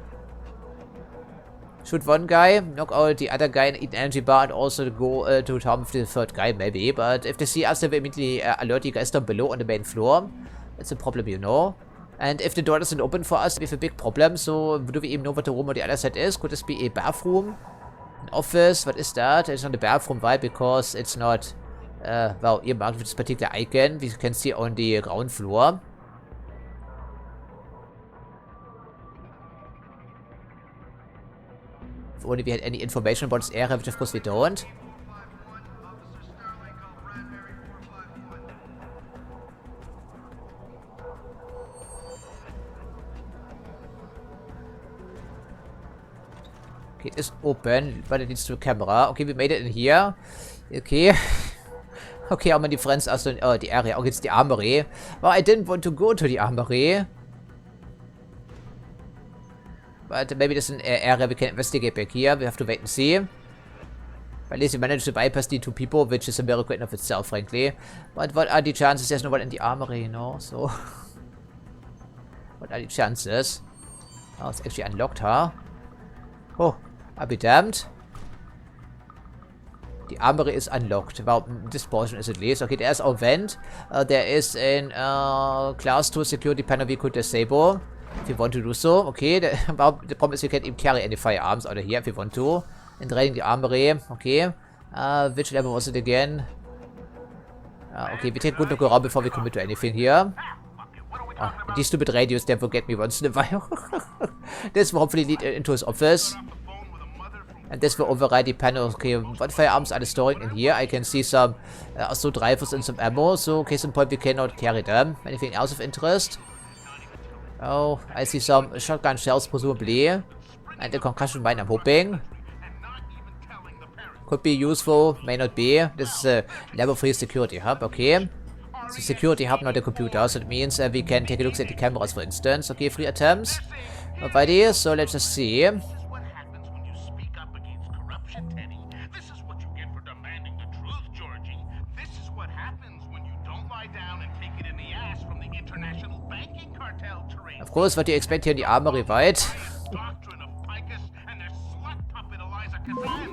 Shoot one guy, knock out the other guy and eat an energy bar, and also go to town with the third guy, maybe. But if they see us, they will immediately alert you guys down below on the main floor. That's a problem, you know. And if the door doesn't open for us, we have a big problem. So, do we even know what the room on the other side is? Could this be a bathroom? An office? What is that? It's not a bathroom, right? Because it's not... well, earmarked with this particular icon. We can see on the ground floor. If only we had any information about this area, which of course we don't. Okay, it is open, but it leads to a camera. Okay, we made it in here. Okay. Okay, how many friends are so in, the area? Okay, it's the armory. Well, I didn't want to go to the armory. But maybe there's an area we can investigate back here. We have to wait and see. At least we managed to bypass the 2 people, which is a miracle in of itself, frankly. But what are the chances there's no one in the armory, you know? So, what are the chances? Oh, it's actually unlocked, huh? Oh, I'll be damned. The armory is unlocked. Well, this portion is at least. Okay, there's our vent. There is an class 2 security panel we could disable. If you want to do so. Okay, the problem is you can't even carry any firearms out of here if you want to. And raiding the armory. Okay. Which level was it again? Okay, we take a good look around before we commit to anything here. Oh, these stupid radios never get me once in a while. This will hopefully lead into his office. And this will override the panel. Okay, what firearms are they storing in here? I can see some assault rifles and some ammo. So, case in point, we cannot carry them. Anything else of interest? Oh, I see some shotgun shells, presumably. And a concussion mine, I'm hoping. Could be useful, may not be. This is a level 3 security hub, okay. It's a security hub, not a computer, so it means we can take a look at the cameras, for instance. Okay, 3 attempts. Alrighty, so let's just see. Of course, what do you expect here in the armory, right?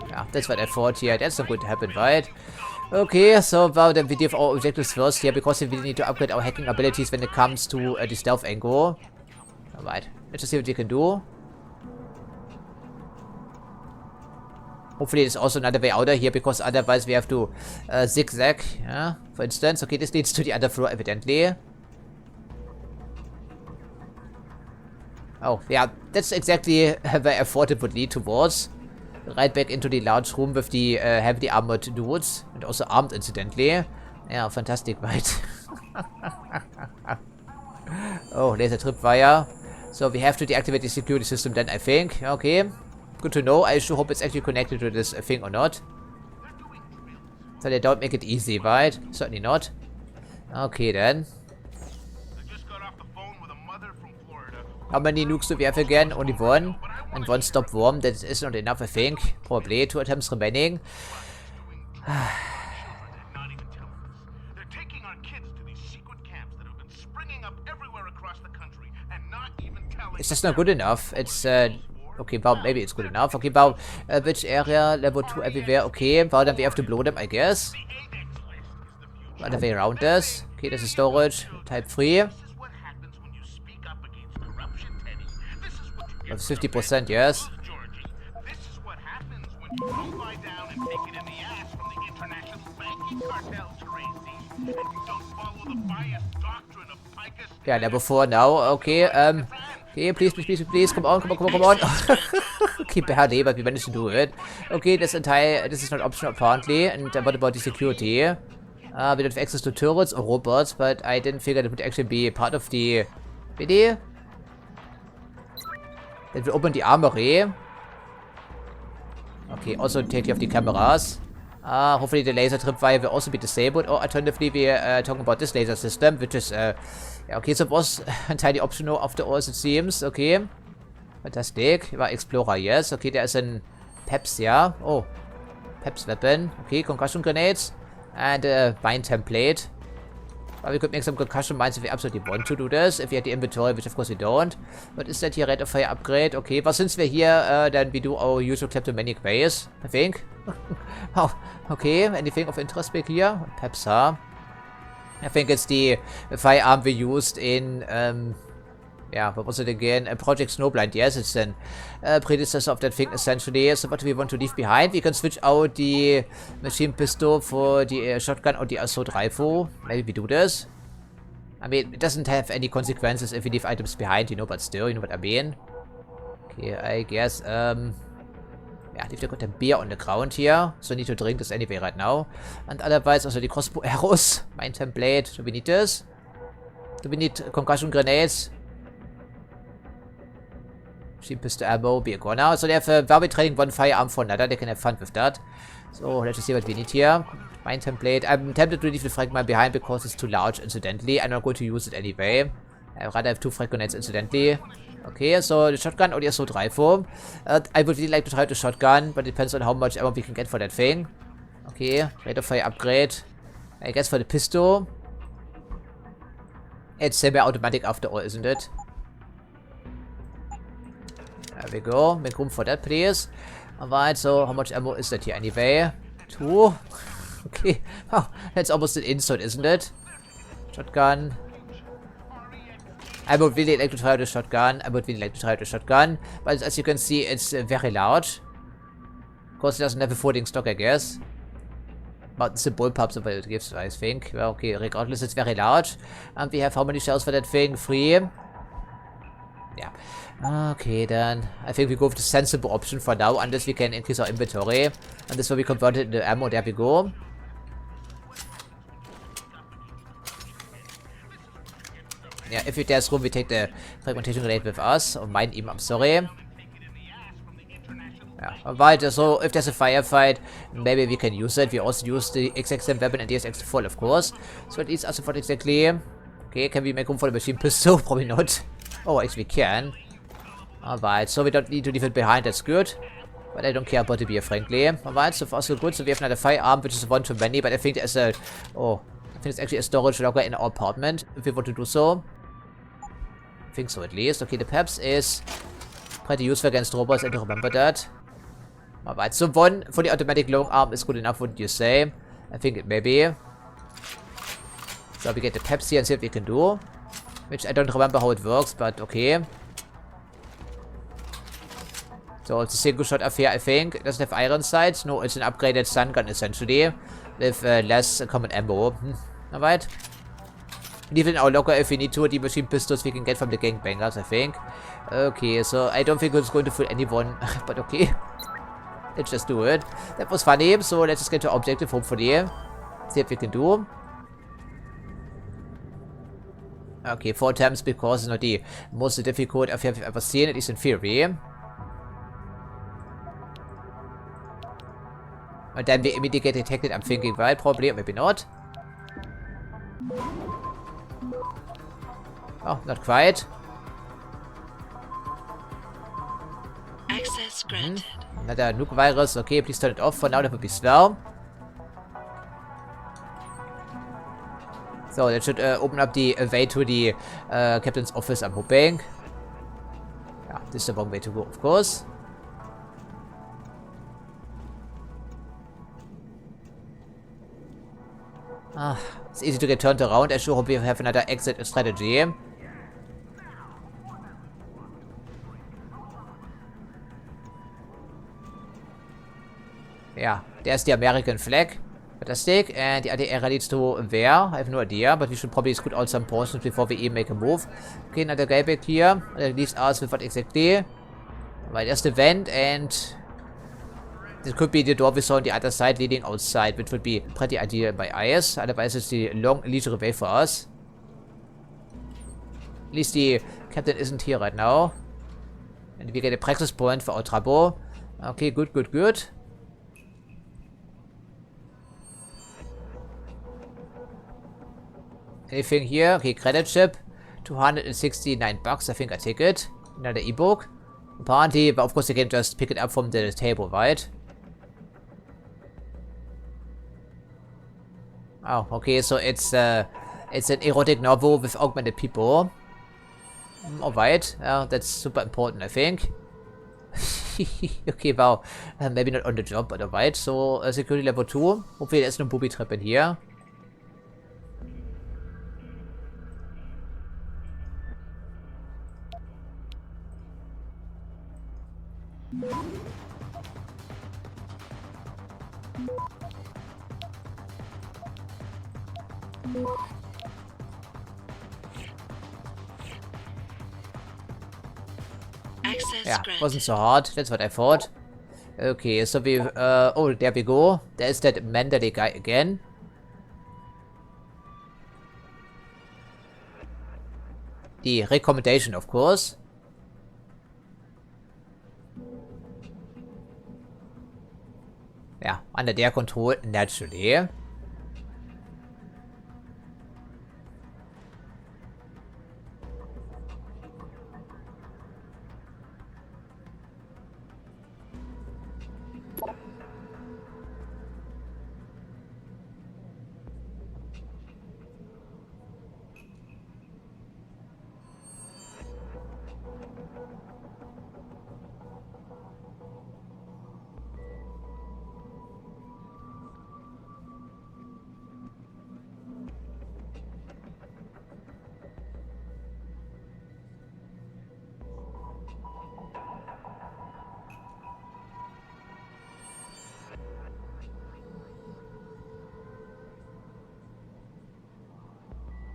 Yeah, that's what I thought here. That's not going to happen, right? Okay, so well, then we do our objectives first here, because we need to upgrade our hacking abilities when it comes to the stealth angle. Alright, let's just see what we can do. Hopefully there's also another way out of here, because otherwise we have to zigzag, yeah, for instance. Okay, this leads to the other floor, evidently. Oh, yeah, that's exactly where I thought it would lead towards. Right back into the large room with the heavily armored dudes. And also armed, incidentally. Yeah, fantastic, right? Oh, laser tripwire. So we have to deactivate the security system then, I think. Okay, good to know. I sure hope it's actually connected to this thing or not. So they don't make it easy, right? Certainly not. Okay, then. How many nukes do we have again? Only 1. And 1 stop worm. That is not enough, I think. Probably 2 attempts remaining. It's just not good enough. It's okay, well, maybe it's good enough. Okay, well, which area? Level 2 everywhere. Okay, well, then we have to blow them, I guess. Other way around this. Okay, this is storage. Type 3. That's 50%, yes. Yeah, level 4 now. Okay, okay, please, come on. Okay, barely, but we managed to do it. Okay, this is not optional apparently. And what about the security? We don't have access to turrets or robots, but I didn't figure that would actually be part of the video. Then we open the armory. Okay, also take care of the cameras. Hopefully the laser tripwire will also be disabled. Or alternatively, we are talking about this laser system, which is, yeah, okay, so it was entirely optional after all, as it seems. Okay, fantastic. Well, Explorer, yes. Okay, there's an PEPS, yeah. Oh, PEPS weapon. Okay, concussion grenades. And a mine template. Well, we could make some concussion mines if we absolutely want to do this. If we had the inventory, which of course we don't. But is that here rate of fire upgrade? Okay, well, since we're here, then we do our usual kleptomaniac ways, I think. Oh, okay, anything of interest back here? Perhaps, huh? I think it's the firearm we used in, yeah, what was it again? Project Snowblind. Yes, it's an predecessor of that thing, essentially. So what do we want to leave behind? We can switch out the machine pistol for the shotgun or the assault rifle. Maybe we do this. I mean, it doesn't have any consequences if we leave items behind, you know, but still, you know what I mean? Okay, I guess, yeah, leave the goddamn beer on the ground here. So I need to drink this anyway right now. And otherwise, also the crossbow arrows. Mine template. Do we need this? Do we need concussion grenades? Machine pistol ammo, be a gun now. So they have Valve trading one firearm for another. They can have fun with that. So let's just see what we need here. Mine template. I'm tempted to leave the frag mine behind because it's too large incidentally. I'm not going to use it anyway. I'd rather have 2 frag grenades incidentally. Okay, so the shotgun or the assault rifle. I would really like to try the shotgun, but it depends on how much ammo we can get for that thing. Okay, rate of fire upgrade. I guess for the pistol. It's semi-automatic after all, isn't it? There we go. Make room for that, please. Alright, so how much ammo is that here anyway? 2. Okay. Oh, that's almost an insult, isn't it? Shotgun. I would really like to try the shotgun. But as you can see, it's very large. Of course, it doesn't have a folding stock, I guess. But it's a bullpup, so what it gives, I think. Well, okay, regardless, it's very large. And we have how many shells for that thing? 3. Yeah. Okay, then. I think we go with the sensible option for now, unless we can increase our inventory. And this will be converted into ammo. There we go. Yeah, if there's room, we take the fragmentation grenade with us. Or mine even, I'm sorry. Yeah, alright, so if there's a firefight, maybe we can use it. We also use the exact same weapon and Deus Ex full, of course. So it needs us for exactly. Okay, can we make room for the machine pistol? Probably not. Oh, actually we can. Alright, so we don't need to leave it behind, that's good. But I don't care about the beer, frankly. Alright, so far so good. So we have another firearm, which is one too many, but I think there's a... Oh, I think it's actually a storage locker in our apartment, if we want to do so. I think so, at least. Okay, the PEPS is pretty useful against robots, I do remember that. Alright, so 1 for the automatic long arm is good enough, wouldn't you say? I think it may be. So we get the Pepsi and see what we can do. Which I don't remember how it works, but okay. So it's a single shot affair, I think. It doesn't have iron sights. No, it's an upgraded stun gun essentially. With less common ammo. Alright. Leave it in our locker if we need to. The machine pistols we can get from the gangbangers, I think. Okay, so I don't think it's going to fool anyone. But okay. Let's just do it. That was funny. So let's just get to objective, hopefully. See what we can do. Okay, 4 attempts because it's not the most difficult affair I've ever seen, at least in theory. And then we immediately get detected, I'm thinking, right? Probably, or maybe not. Oh, not quite. Access granted. Another nuke virus. Okay, please turn it off for now, that would be slow. So that should open up the way to the captain's office, I'm hoping. Yeah, this is the wrong way to go, of course. Ah, it's easy to get turned around. I sure hope we have another exit strategy. Yeah, there's the American flag. Fantastic. And the other area leads to where? I have no idea, but we should probably scoot out some portions before we even make a move. Okay, another guy back here. That leaves us with what exactly? Right, there's the vent, and this could be the door we saw on the other side leading outside, which would be pretty ideal in my eyes. Otherwise, it's the long, leisurely way for us. At least the captain isn't here right now. And we get a practice point for our trouble. Okay, good, good, good. Anything here? Okay, credit chip. 269 bucks. I think I take it. Another ebook. Apparently, but of course you can just pick it up from the table, right? Oh, okay, so it's an erotic novel with augmented people. Alright, that's super important, I think. Okay, wow. Maybe not on the job, but alright. So, security level 2. Hopefully there's no booby trap in here. Yeah, wasn't so hard. That's what I thought. Okay, so we... oh, there we go. There's that Mandalay guy again. The recommendation, of course. Yeah, under their control, naturally.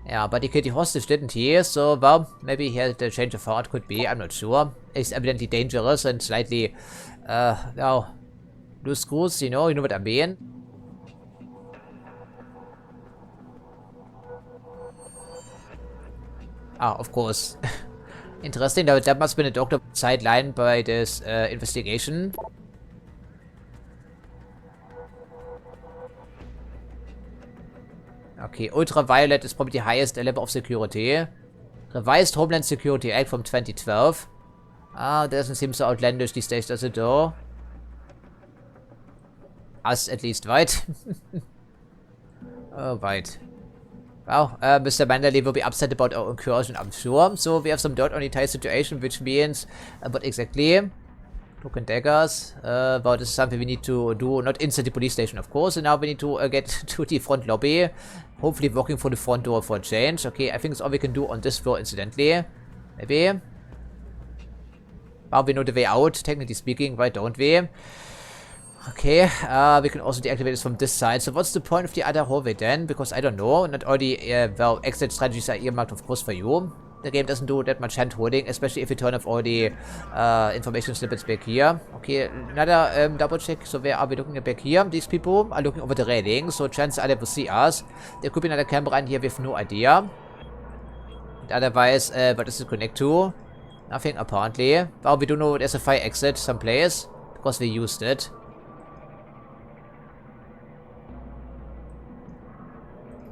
Yeah, but he killed the hostage, didn't he? So, well, maybe he had a change of heart, could be, I'm not sure. He's evidently dangerous and slightly, well, loose screws, you know what I mean? Ah, of course. Interesting, that must have been a doctor sidelined by this investigation. Okay, ultraviolet is probably the highest level of security. Revised Homeland Security Act from 2012. Ah, doesn't seem so outlandish these days, does it though? Us at least, right? Oh, right. Well, Mr. Manderley will be upset about our incursion, I'm sure. So we have some dirt on the entire situation, which means, what exactly? Cloak and daggers. Well, this is something we need to do, not inside the police station, of course. And now we need to get to the front lobby. Hopefully walking for the front door for a change. Okay, I think it's all we can do on this floor, incidentally. Maybe. Well, we know the way out, technically speaking, right, don't we? Okay, we can also deactivate this from this side. So what's the point of the other hallway then? Because I don't know. Not all the, well, exit strategies are earmarked, of course, for you. The game doesn't do that much hand-holding, especially if you turn off all the information snippets back here. Okay, another double check. So where are we looking at back here? These people are looking over the railing, so chances are they will see us. There could be another camera in here, we have no idea. And otherwise, what does it connect to? Nothing, apparently. Well, we do know there's a fire exit someplace, because we used it.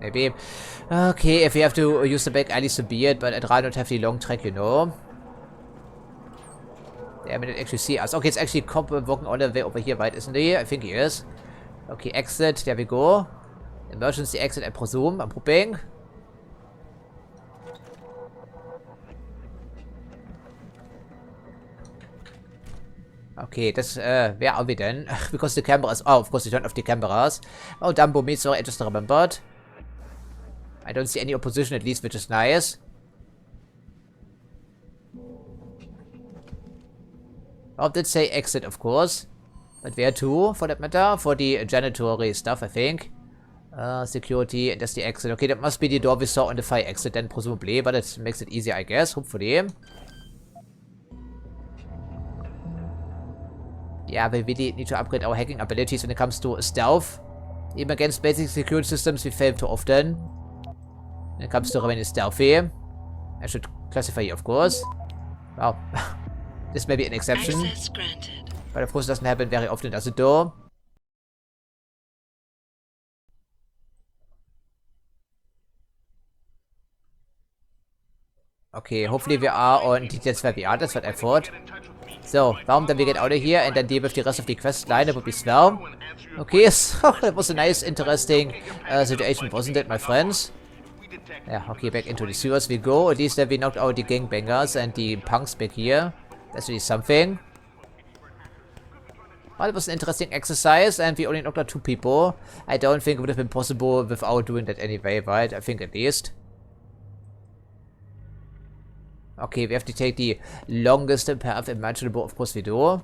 Maybe. Okay, if we have to use the back alley, so be it, but I'd rather not have the long track, you know. Yeah, I mean, it actually see us. Okay, it's actually a cop walking all the way over here, right, isn't he? I think he is. Okay, exit, there we go. Emergency exit, I presume. I'm hoping. Okay, that's, where are we then? Because the cameras, oh, of course, they turned off the cameras. Oh, Dumbo, me, sorry, I just remembered. I don't see any opposition at least, which is nice. Oh, did say exit, of course. But where to, for that matter? For the janitory stuff, I think. Security, and that's the exit. Okay, that must be the door we saw on the fire exit then, presumably. But it makes it easier, I guess, hopefully. Yeah, we really need to upgrade our hacking abilities when it comes to stealth. Even against basic security systems, we fail too often. When it comes to remaining stealthy. I should classify you, of course. Well, this may be an exception. Access granted. But of course it doesn't happen very often, does it though? Okay, hopefully we are on details where we are, that's what I thought. So, then we get out of here and then deal with the rest of the quest line, that would be swell. Okay, so that was a nice, interesting situation, wasn't it, my friends? Yeah, okay, back into the sewers we go. At least we knocked out the gangbangers and the punks back here. That's really something. Well, it was an interesting exercise and we only knocked out 2 people. I don't think it would have been possible without doing that anyway, right? I think at least. Okay, we have to take the longest path imaginable, of course we do.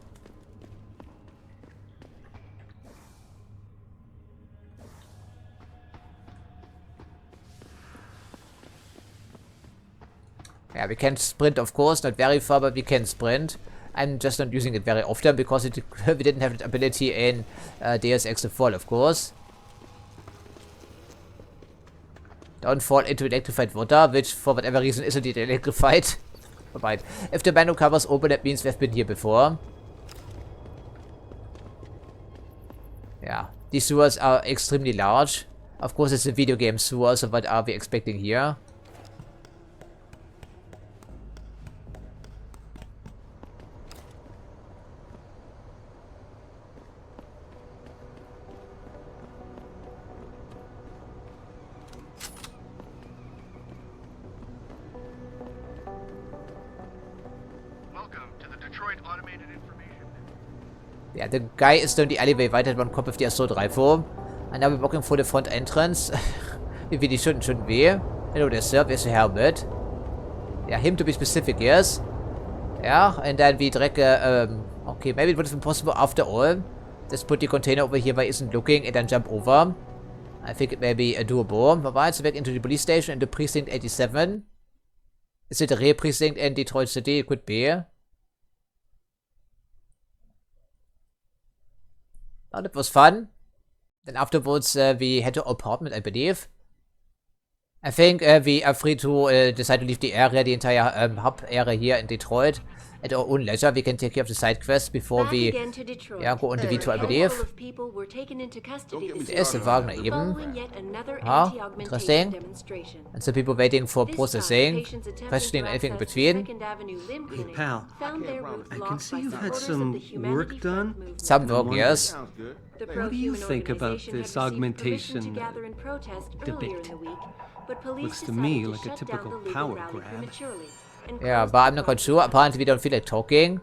Yeah, we can sprint, of course, not very far, but we can sprint. I'm just not using it very often because we didn't have that ability in Deus Ex the Fall, of course. Don't fall into electrified water, which for whatever reason isn't it electrified. Right. If the menu covers open, that means we've been here before. Yeah, The sewers are extremely large. Of course, it's a video game sewer, so what are we expecting here? Yeah, the guy is down the alleyway right at one cop of the assault rifle. And now we're walking through the front entrance. Wie die shouldn't we? Hello there, sir. Where's your helmet? Yeah, him to be specific, yes. Yeah, and then we direct, okay, maybe it would have been possible after all. Just put the container over here where he isn't looking and then jump over. I think it may be doable. Alright, so back into the police station into Precinct 87. Is it a real precinct in Detroit City? It could be. Oh, that was fun. Then afterwards, we head to our apartment, I believe. I think we are free to decide to leave the area, the entire hub area here in Detroit, at our own leisure. We can take care of the side quests before we go on the V2, I believe. There is a Wagner even. Ah, interesting. And some people waiting for processing, questioning anything in between. Hey, pal, I can see you've had some work done. Some work, yes. What do you think about this augmentation debate? Looks to me like a typical power grab. Yeah, but I'm not quite sure. Apparently we don't feel like talking.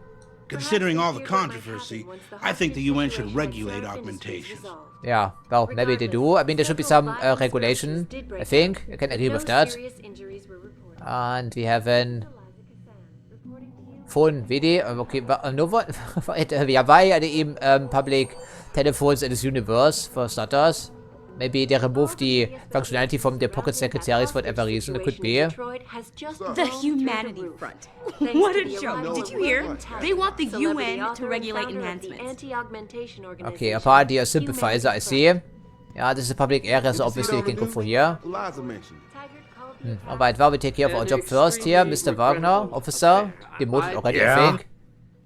Considering all the controversy, I think the UN should regulate augmentation. Yeah, well, maybe they do. I mean, there should be some regulation, I think. I can agree with that. And we have an phone video. Okay, no what? Yeah, why are they even public telephones in this universe, for starters? Maybe they removed the functionality from their pocket secretaries for whatever reason. It could be. The Humanity Front. What a joke. Did you hear? They want the UN to regulate enhancements. Okay, apparently a sympathizer, I see. Yeah, this is a public area, so obviously we can go for here. Alright, well, we take care of our job first here. Mr. Wagner, officer. Demoted already, I think.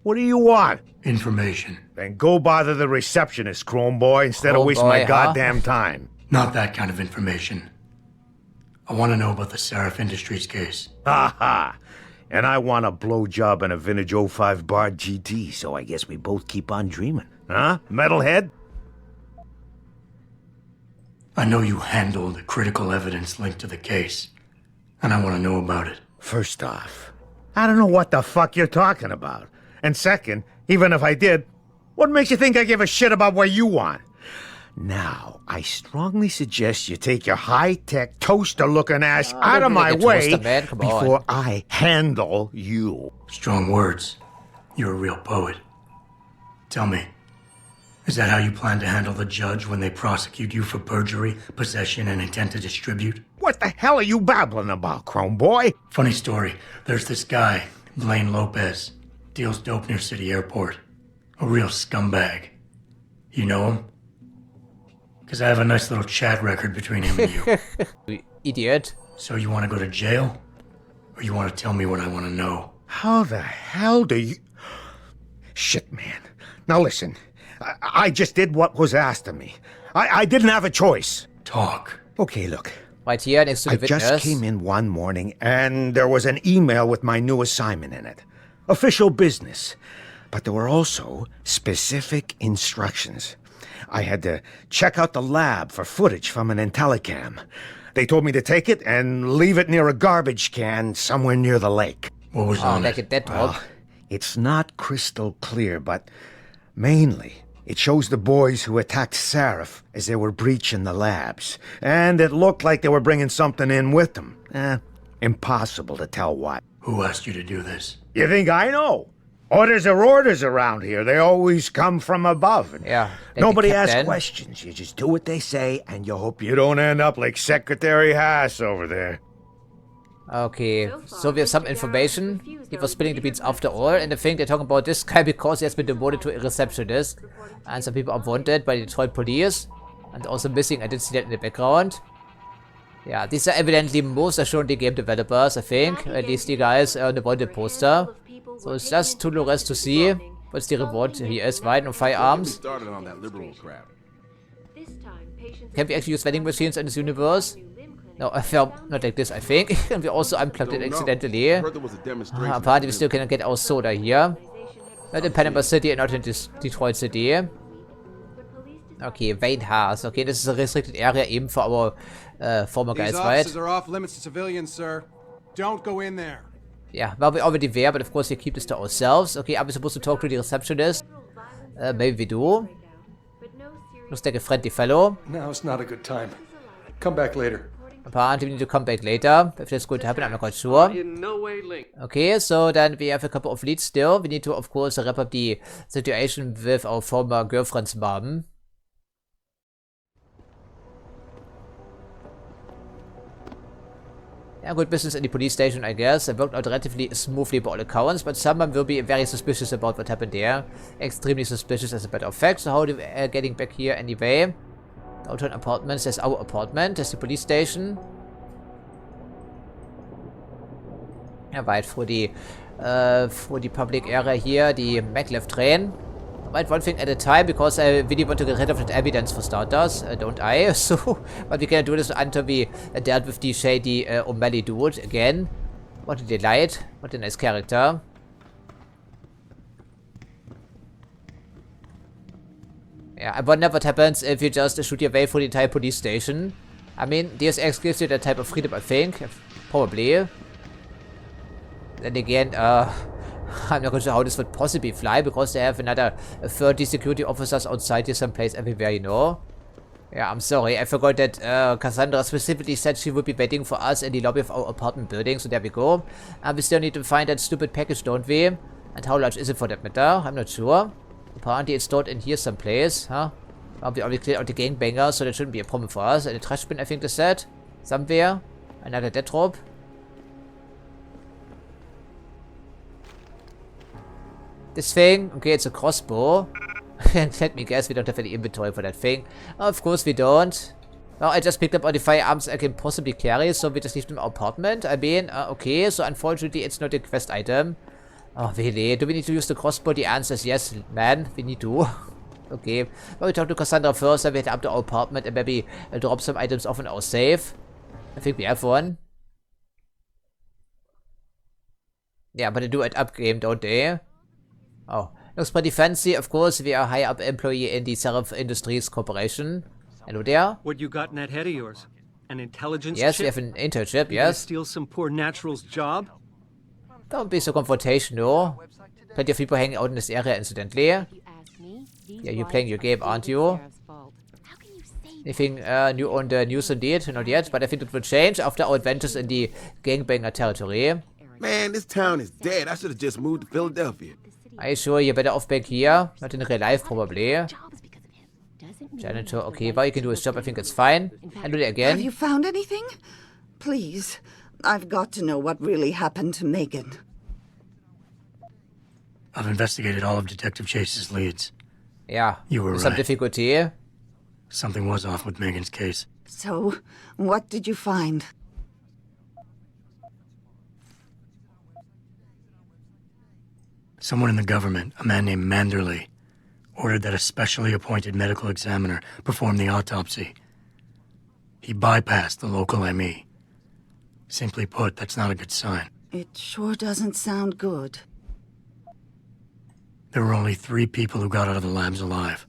What do you want? Information. Then go bother the receptionist, Chrome Boy, instead of wasting my goddamn time. Not that kind of information. I want to know about the Seraph Industries case. Ha ha! And I want a blowjob in a vintage 05 bar GT, so I guess we both keep on dreaming. Huh, metalhead? I know you handled critical evidence linked to the case, and I want to know about it. First off, I don't know what the fuck you're talking about. And second, even if I did, what makes you think I give a shit about what you want? Now, I strongly suggest you take your high-tech, toaster-looking ass out of my way before I handle you. Strong words. You're a real poet. Tell me, is that how you plan to handle the judge when they prosecute you for perjury, possession, and intent to distribute? What the hell are you babbling about, Chrome Boy? Funny story. There's this guy, Blaine Lopez. Deals dope near City Airport. A real scumbag. You know him? Because I have a nice little chat record between him and you. Idiot. So you want to go to jail? Or you want to tell me what I want to know? How the hell do you... Shit, man. Now listen. I just did what was asked of me. I didn't have a choice. Talk. Okay, look. Right here next to the witness. I just came in one morning and there was an email with my new assignment in it. Official business. But there were also specific instructions. I had to check out the lab for footage from an IntelliCam. They told me to take it and leave it near a garbage can somewhere near the lake. What was on it? Well, it's not crystal clear, but mainly it shows the boys who attacked Seraph as they were breaching the labs. And it looked like they were bringing something in with them. Impossible to tell what. Who asked you to do this? You think I know? Orders are orders around here. They always come from above. Yeah. Nobody asks questions. You just do what they say, and you hope you don't end up like Secretary Haas over there. Okay, so we have some information. He was spilling the beans after all, and I think they're talking about this guy because he has been demoted to a receptionist. And some people are wanted by the Detroit police. And also missing, I didn't see that in the background. Yeah, these are evidently most assuredly game developers, I think. At least the guys on the wanted poster. So it's just too low rest to see what's the reward here is, right? No firearms. Can we actually use vending machines in this universe? No, well, not like this, I think. And we also unplugged it accidentally. Apparently we still cannot get our soda here. Not in Panama City and not in Detroit City. Okay, Wayne Haas. Okay, this is a restricted area even for our former guys, right? These offices are off limits to civilians, sir. Don't go in there. Yeah, well, we already were, but of course we keep this to ourselves. Okay, are we supposed to talk to the receptionist? Maybe we do. Looks like a friendly fellow. Now's not a good time. Come back later. Apparently we need to come back later. If that's going to happen, I'm not quite sure. In no way linked. Okay, so then we have a couple of leads still. We need to, of course, wrap up the situation with our former girlfriend's mom. Yeah, good business in the police station, I guess. It worked out relatively smoothly by all accounts, but someone will be very suspicious about what happened there. Extremely suspicious, as a matter of fact. So how are we getting back here anyway? Downtown apartments. There's our apartment. There's the police station. Yeah, right, for the public area here, the maglev train. Right, one thing at a time, because I really want to get rid of that evidence for starters, don't I? So, but we cannot do this until we dealt with the shady O'Malley dude again. What a delight. What a nice character. Yeah, I wonder what happens if you just shoot your way through the entire police station. I mean, Deus Ex gives you that type of freedom, I think. Probably. Then again, I'm not quite sure how this would possibly fly, because they have another 30 security officers outside here someplace everywhere, you know. Yeah, I'm sorry. I forgot that Cassandra specifically said she would be waiting for us in the lobby of our apartment building, so there we go. We still need to find that stupid package, don't we? And how large is it for that matter? I'm not sure. Apparently it's stored in here someplace, huh? We already cleared out the gangbangers, so that shouldn't be a problem for us. And the trash bin, I think they said. Somewhere. Another death rope. This thing, okay, it's a crossbow. And let me guess, we don't have any inventory for that thing. Of course we don't. Well, I just picked up all the firearms I can possibly carry, so we just leave them in our apartment. I mean, okay, so unfortunately it's not a quest item. Oh, really? Do we need to use the crossbow? The answer is yes, man. We need to. Okay. Well, we talk to Cassandra first, then we head up to our apartment and maybe drop some items off in our safe. I think we have one. Yeah, but they do add up game, don't they? Oh, looks pretty fancy. Of course, we are a high-up employee in the Seraph Industries Corporation. Hello there. What you got in that head of yours? An intelligence Yes, chip? we have an internship, You yes. steal some poor natural's job? Don't be so confrontational. Plenty of people hanging out in this area, incidentally. Yeah, you're playing your game, aren't you? Anything new on the news indeed? Not yet, but I think it will change after our adventures in the gangbanger territory. Man, this town is dead. I should have just moved to Philadelphia. Are you sure you're better off back here? Not in real life, probably. Janitor, okay, well, you can do his job, I think it's fine. And do it again. Have you found anything? Please, I've got to know what really happened to Megan. I've investigated all of Detective Chase's leads. Yeah, you were right. Some difficulty. Something was off with Megan's case. So, what did you find? Someone in the government, a man named Manderley, ordered that a specially appointed medical examiner perform the autopsy. He bypassed the local ME. Simply put, that's not a good sign. It sure doesn't sound good. There were only 3 people who got out of the labs alive.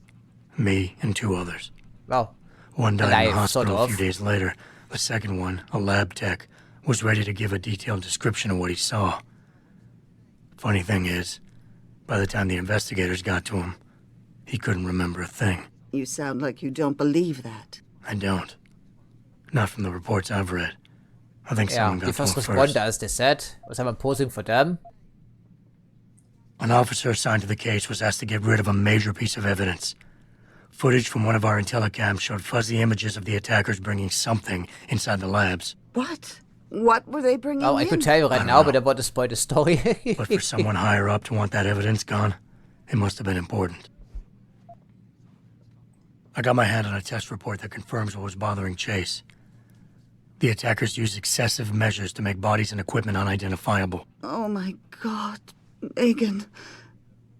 Me and 2 others. Well, one died in the hospital a few days later. The second one, a lab tech, was ready to give a detailed description of what he saw. Funny thing is, by the time the investigators got to him, he couldn't remember a thing. You sound like you don't believe that. I don't. Not from the reports I've read. I think someone got the first to him responders, they said. Was someone posing for them? An officer assigned to the case was asked to get rid of a major piece of evidence. Footage from one of our intellicams showed fuzzy images of the attackers bringing something inside the labs. What? What were they bringing in? I could tell you right now, but I want to spoil the story. But for someone higher up to want that evidence gone, it must have been important. I got my hand on a test report that confirms what was bothering Chase. The attackers used excessive measures to make bodies and equipment unidentifiable. Oh my God, Megan.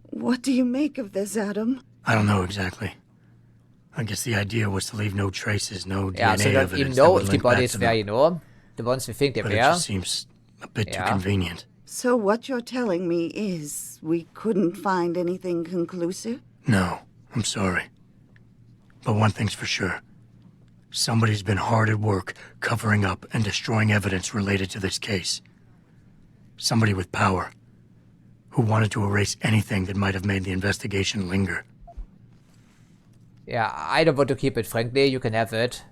What do you make of this, Adam? I don't know exactly. I guess the idea was to leave no traces, no Ja, DNA so dann evidence ihm that know would if die link back Bodies to were, them. you know, the ones we think they But it were. just seems a bit too convenient. So what you're telling me is we couldn't find anything conclusive? No, I'm sorry. But one thing's for sure. Somebody's been hard at work covering up and destroying evidence related to this case. Somebody with power, who wanted to erase anything that might have made the investigation linger. Yeah, I don't want to keep it, frankly. You can have it.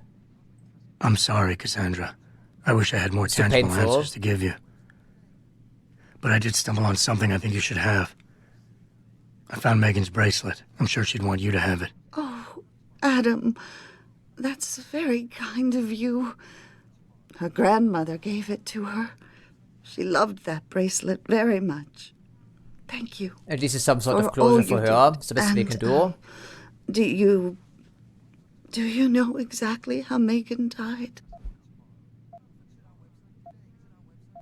I'm sorry, Cassandra. I wish I had more It's too tangible painful. answers to give you. But I did stumble on something I think you should have. I found Megan's bracelet. I'm sure she'd want you to have it. Oh, Adam, that's very kind of you. Her grandmother gave it to her. She loved that bracelet very much. Thank you. At least it's some sort for of closure all for you her. did. It's the best we can do. Do you know exactly how Megan died?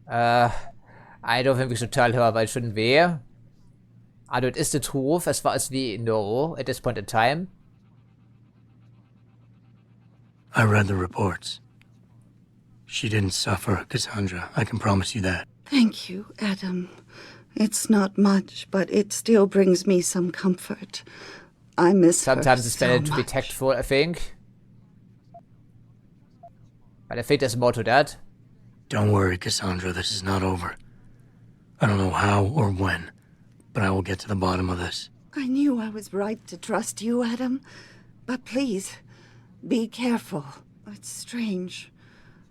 I don't think we should tell her, weil shouldn't we? Also, it is the truth as far as we know at this point in time. I read the reports. She didn't suffer, Cassandra. I can promise you that. Thank you, Adam. It's not much, but it still brings me some comfort. I miss Sometimes her it's better so to be much. tactful, I think. But I think there's more to that. Don't worry, Cassandra. This is not over. I don't know how or when, but I will get to the bottom of this. I knew I was right to trust you, Adam. But please, be careful. It's strange.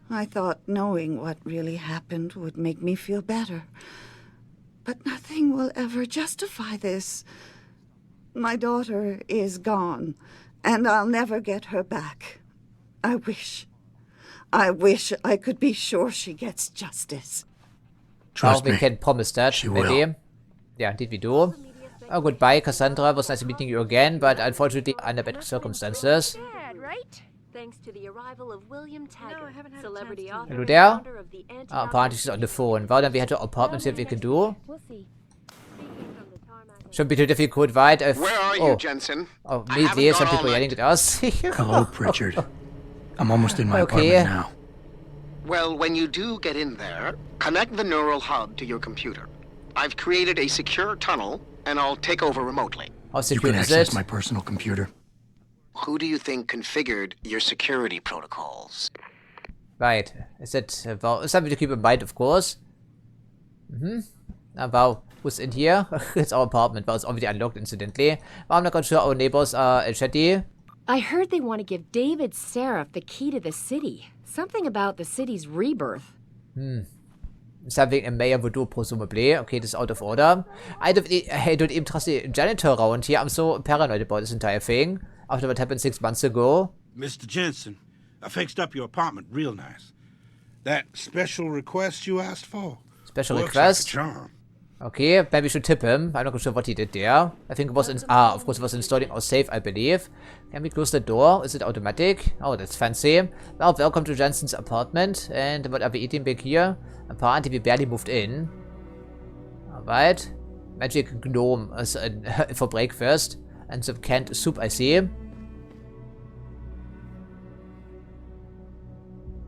I thought knowing what really happened would make me feel better. But nothing will ever justify this. My daughter is gone, and I'll never get her back. I wish I could be sure she gets justice. Trust we me. can promise that, She maybe. will. Yeah, did we do? Oh, goodbye, Cassandra. It was nice meeting you again, but unfortunately under bad circumstances. Bad, right? Thanks to the arrival of William Taggart, celebrity author Hello and there. founder of the Apparently she's on the phone. Well, then we had to apartment see what we can do. We'll see. Shouldn't be too difficult, right? Where are you, Jensen? Oh, I immediately haven't some gone people all yelling at us. Hello, Pritchard. I'm almost in my Okay. apartment now. Well, when you do get in there, connect the neural hub to your computer. I've created a secure tunnel, and I'll take over remotely. How You secure can is access it? my personal computer. Who do you think configured your security protocols? Right. Is it something to keep in mind, of course. Wow. Who's in here? It's our apartment. Well, it's already unlocked incidentally. Well, I'm not quite sure our neighbors are chatty. I heard they want to give David Seraph the key to the city. Something about the city's rebirth. Something in Mayor Voodoo, presumably. Okay, this is out of order. I don't even trust the janitor around here. I'm so paranoid about this entire thing. After what happened 6 months ago. Mr. Jensen, I fixed up your apartment real nice. That special request you asked for. Special works request? Like a charm. Okay, maybe we should tip him. I'm not sure what he did there. I think it was of course it was installing our safe, I believe. Can we close the door? Is it automatic? Oh, that's fancy. Well, welcome to Jensen's apartment. And what are we eating big here? Apparently we barely moved in. Alright. Magic gnome for breakfast. And some canned soup, I see.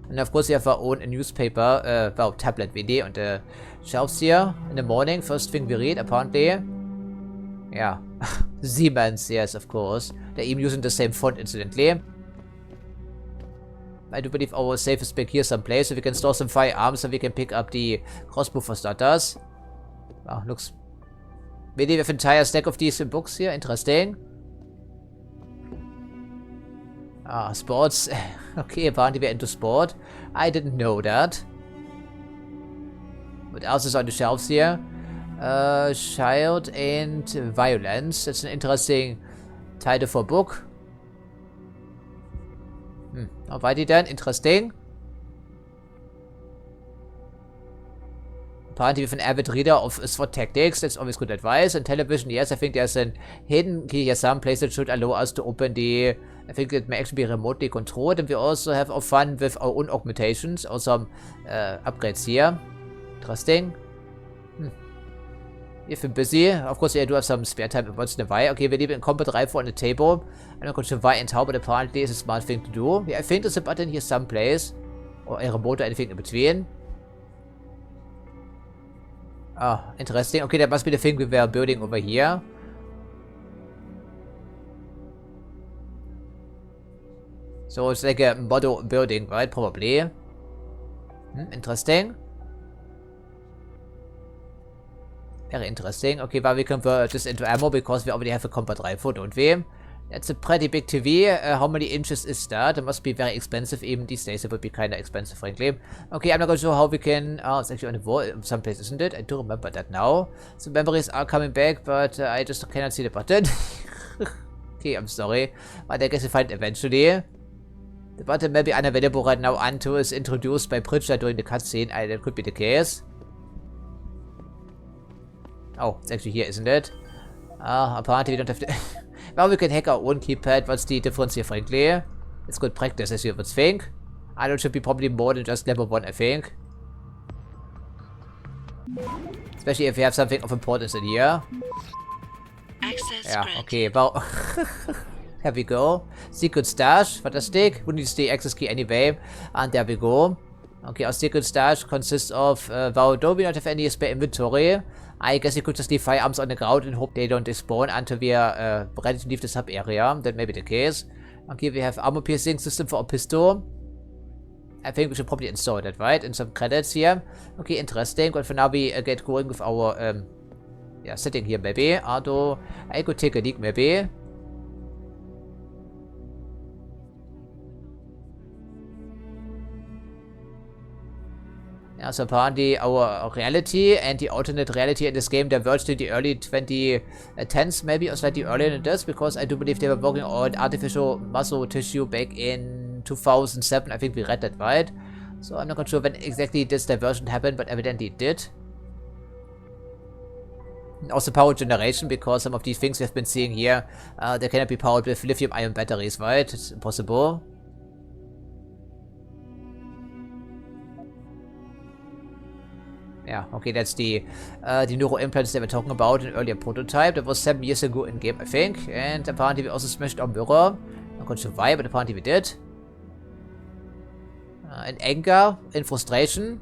And of course we have our own newspaper, well, tablet really, on the shelves here. In the morning, first thing we read, apparently. Yeah. Siemens, yes, of course. They're even using the same font, incidentally. I do believe our safe is back here someplace, so we can store some firearms, so we can pick up the crossbow for starters. Wow, looks... Maybe we have an entire stack of these books here, interesting. Ah, sports. Okay, apparently we're into sport. I didn't know that. What else is on the shelves here? Child and Violence. That's an interesting title for a book. Alrighty then, interesting. Apparently with an avid reader of SWAT tactics, that's always good advice. And television, yes, I think there's a hidden key here someplace that should allow us to open the... I think it may actually be remotely controlled. And we also have our fun with our own augmentations or some upgrades here. Interesting. You've been busy. Of course, you do have some spare time once in a while. Okay, we leave it in combat rifle on the table. I'm not going to invite and how, but apparently it's a smart thing to do. Yeah, I think there's a button here someplace. Or a remote or anything in between. Oh, interesting. Okay, that must be the thing we were building over here. So it's like a model building, right? Probably. Interesting. Very interesting. Okay, but we convert this into ammo because we already have a combat rifle, don't we? That's a pretty big TV. How many inches is that? It must be very expensive even these days. It would be kind of expensive, frankly. Okay, I'm not going to show how we can... Oh, it's actually on the wall in some place, isn't it? I do remember that now. So memories are coming back, but I just cannot see the button. Okay, I'm sorry. But I guess we find it eventually. The button may be unavailable right now until it's introduced by Pritchard during the cutscene. That could be the case. Oh, it's actually here, isn't it? Apparently we don't have to... Well, we can hack our own keypad. What's the difference here, frankly? It's good practice, as you would think. I don't should be probably more than just level 1, I think. Especially if you have something of importance in here. Access Yeah, okay, well... Here we go. Secret stash, fantastic. Who needs the access key anyway? And there we go. Okay, our secret stash consists of... well, don't we not have any spare inventory? I guess you could just leave firearms on the ground and hope they don't despawn until we are ready to leave the sub area. That may be the case. Okay, we have armor piercing system for a pistol. I think we should probably install that, right? And some credits here. Okay, interesting. But for now we get going with our yeah, setting here maybe. Although I could take a leak maybe. Yeah, so apparently our reality and the alternate reality in this game diverged in the early 2010s maybe, or slightly earlier than this, because I do believe they were working on artificial muscle tissue back in 2007. I think we read that, right? So I'm not quite sure when exactly this diversion happened, but evidently it did. And also power generation, because some of these things we've been seeing here, they cannot be powered with lithium-ion batteries, right? It's impossible. Yeah, okay, that's the neural implants they were talking about in an earlier prototype. That was 7 years ago in game, I think. And apparently we also smashed our mirror. Not quite sure why, but apparently we did. In anger, in frustration.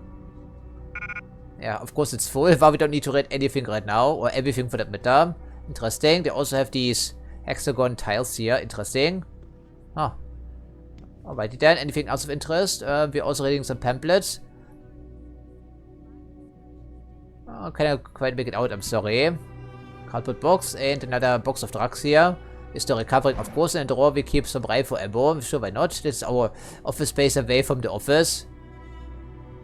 Yeah, of course it's full, but we don't need to read anything right now, or everything for that matter. Interesting. They also have these hexagon tiles here. Interesting. Huh. Alrighty then. Anything else of interest? We're also reading some pamphlets. Oh, cannot quite make it out, I'm sorry. Cardboard box and another box of drugs here. Is the recovering, of course, in the drawer we keep some rifle ammo. Sure, why not? This is our office space away from the office.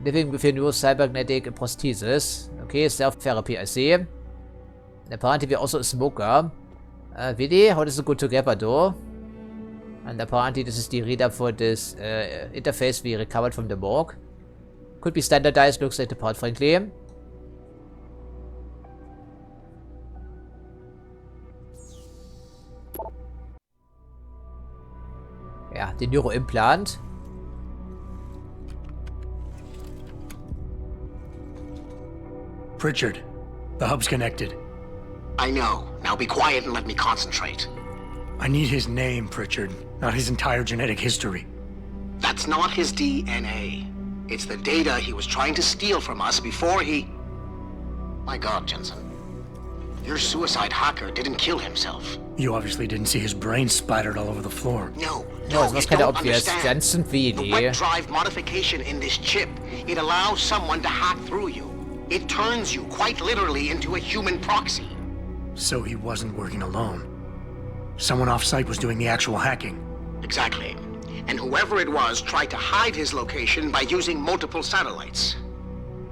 Living with your new cybernetic prosthesis. Okay, self-therapy, I see. And apparently we're also a smoker. Really? How does it go together, though? And apparently this is the reader for this interface we recovered from the morgue. Could be standardized, looks like the part, frankly. Yeah, the neural implant. Pritchard, the hub's connected. I know. Now be quiet and let me concentrate. I need his name, Pritchard, not his entire genetic history. That's not his DNA. It's the data he was trying to steal from us before he... My God, Jensen. Your suicide hacker didn't kill himself. You obviously didn't see his brain splattered all over the floor. No, it was kind of obvious. Jensen, really. The web drive modification in this chip, it allows someone to hack through you. It turns you, quite literally, into a human proxy. So he wasn't working alone. Someone off-site was doing the actual hacking. Exactly. And whoever it was tried to hide his location by using multiple satellites.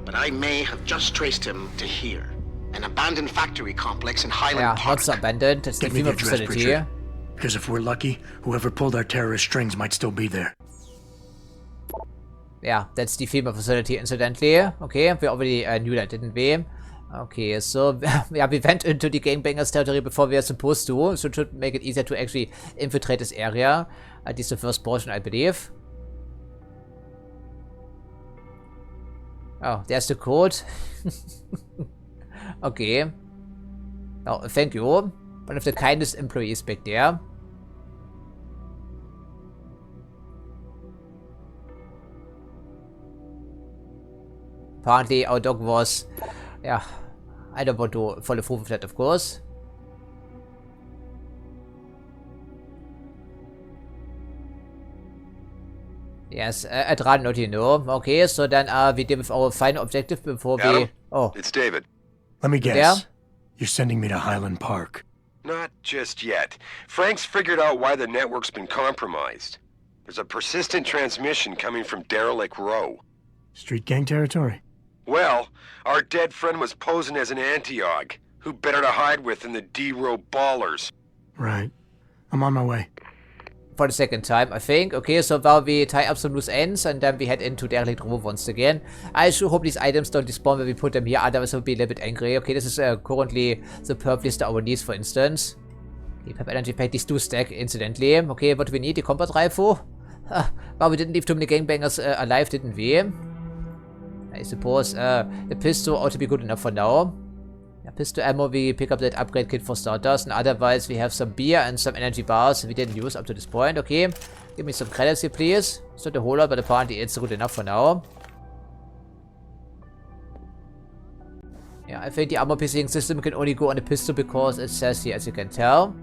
But I may have just traced him to here. An abandoned factory complex in Highland Park. What's abandoned? It's the FEMA facility here. Because if we're lucky, whoever pulled our terrorist strings might still be there. Yeah, that's the FEMA facility, incidentally. Okay, we already knew that, didn't we? Okay, so yeah, we went into the gangbangers territory before we were supposed to, so it should make it easier to actually infiltrate this area. At least the first portion, I believe. Oh, there's the code. Okay. Oh, thank you. One of the kindest employees back there. Apparently our dog was, yeah, I don't want to follow through with that, of course. Yes, I'd rather not, you know. Okay, so then we deal with our final objective before Adam, we... Oh. It's David. Let me guess. There? You're sending me to Highland Park. Not just yet. Frank's figured out why the network's been compromised. There's a persistent transmission coming from Derelict Row. Street gang territory? Well, our dead friend was posing as an anti-aug. Who better to hide with than the D-Row ballers? Right. I'm on my way. For the second time, I think. Okay, so now we tie up some loose ends and then we head into Derelict Row once again. I sure hope these items don't despawn when we put them here, otherwise I'll be a little bit angry. Okay, this is currently the perp list of our needs, for instance. Okay, Pep Energy Pack, these do stack, incidentally. Okay, what do we need? The combat rifle? Well, we didn't leave too many gangbangers alive, didn't we? I suppose the pistol ought to be good enough for now. Yeah, pistol ammo, we pick up that upgrade kit for starters, and otherwise we have some beer and some energy bars we didn't use up to this point. Okay, give me some credits here, please. It's not a whole lot, but apparently it's good enough for now. Yeah, I think the armor piercing system can only go on the pistol because it says here, as you can tell.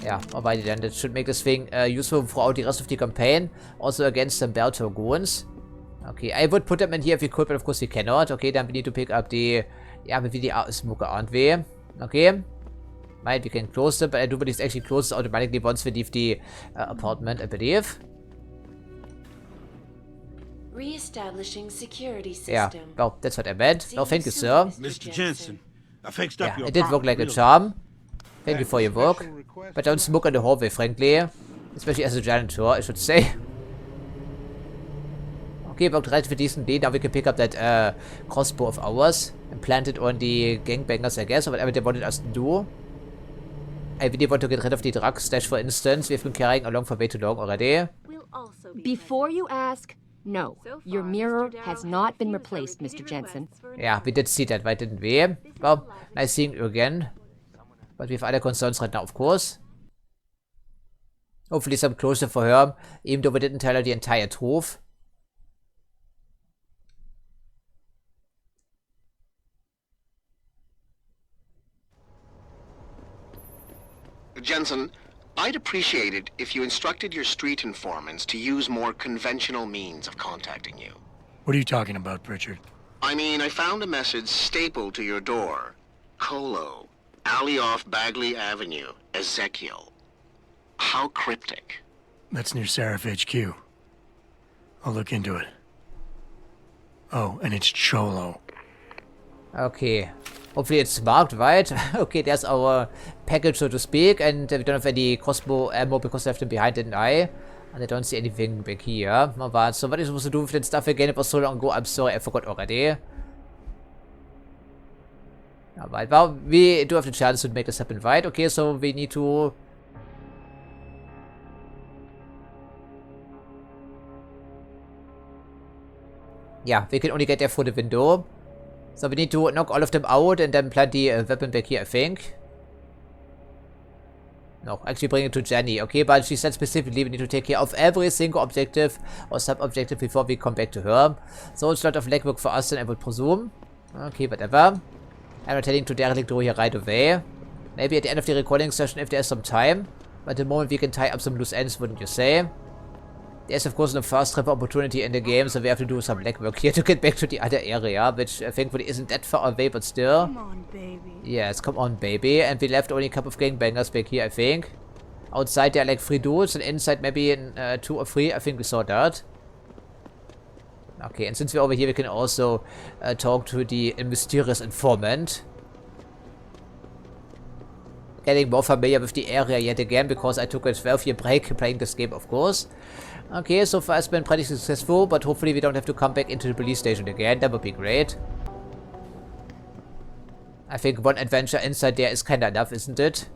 Yeah, alrighty then, that should make this thing useful throughout the rest of the campaign. Also against some Bell Dragoons. Okay, I would put them in here if we could, but of course we cannot. Okay, then we need to pick up the... Yeah, maybe the smoker, aren't we? Okay. Right, we can close them, but I do believe it actually closes automatically once we leave the apartment, I believe. Re-establishing security system. Yeah, well, that's what I meant. Well, thank you, sir. Mr. Jensen, I fixed up your it did work like a charm. Thank you for your work. But don't smoke in the hallway, frankly. Especially as a janitor, I should say. Okay, worked relatively decently. Now we can pick up that crossbow of ours and plant it on the gangbangers, I guess, or whatever they wanted us to do. I really want to get rid of the drug stash, for instance. We've been carrying along for way too long already. Before you ask, no. Your mirror has not been replaced, Mr. Jensen. Yeah, we did see that, right, didn't we? Well, nice seeing you again. But we have other concerns right now, of course. Hopefully some closure for her, even though we didn't tell her the entire truth. Jensen, I'd appreciate it if you instructed your street informants to use more conventional means of contacting you. What are you talking about, Pritchard? I mean, I found a message stapled to your door. Colo, alley off Bagley Avenue, Ezekiel. How cryptic. That's near Seraph HQ. I'll look into it. Oh, and it's Cholo. Okay. Hopefully it's marked, right? Okay, there's our package, so to speak, and we don't have any crossbow ammo because I left them behind, didn't I? And I don't see anything back here. Alright, so what is supposed to do with that stuff again? It was so long ago, I'm sorry, I forgot already. Alright, well, we do have the chance to make this happen, right? Okay, so we need to... Yeah, we can only get there through the window. So we need to knock all of them out and then plant the weapon back here, I think. No, actually bring it to Jenny. Okay, but she said specifically we need to take care of every single objective or sub-objective before we come back to her. So it's a lot of legwork for us then, I would presume. Okay, whatever. I'm not heading to Derelict Row here right away. Maybe at the end of the recording session if there's some time. But at the moment we can tie up some loose ends, wouldn't you say? There's of course no fast travel opportunity in the game, so we have to do some legwork here to get back to the other area, which thankfully isn't that far away, but still. Come on, baby. Yes, come on, baby. And we left only a couple of gangbangers back here, I think. Outside there are like 3 dudes, and inside maybe 2 or 3, I think we saw that. Okay, and since we're over here, we can also talk to the mysterious informant. Getting more familiar with the area yet again, because I took a 12-year break playing this game, of course. Okay, so far it's been pretty successful, but hopefully we don't have to come back into the police station again. That would be great. I think 1 adventure inside there is kinda enough, isn't it?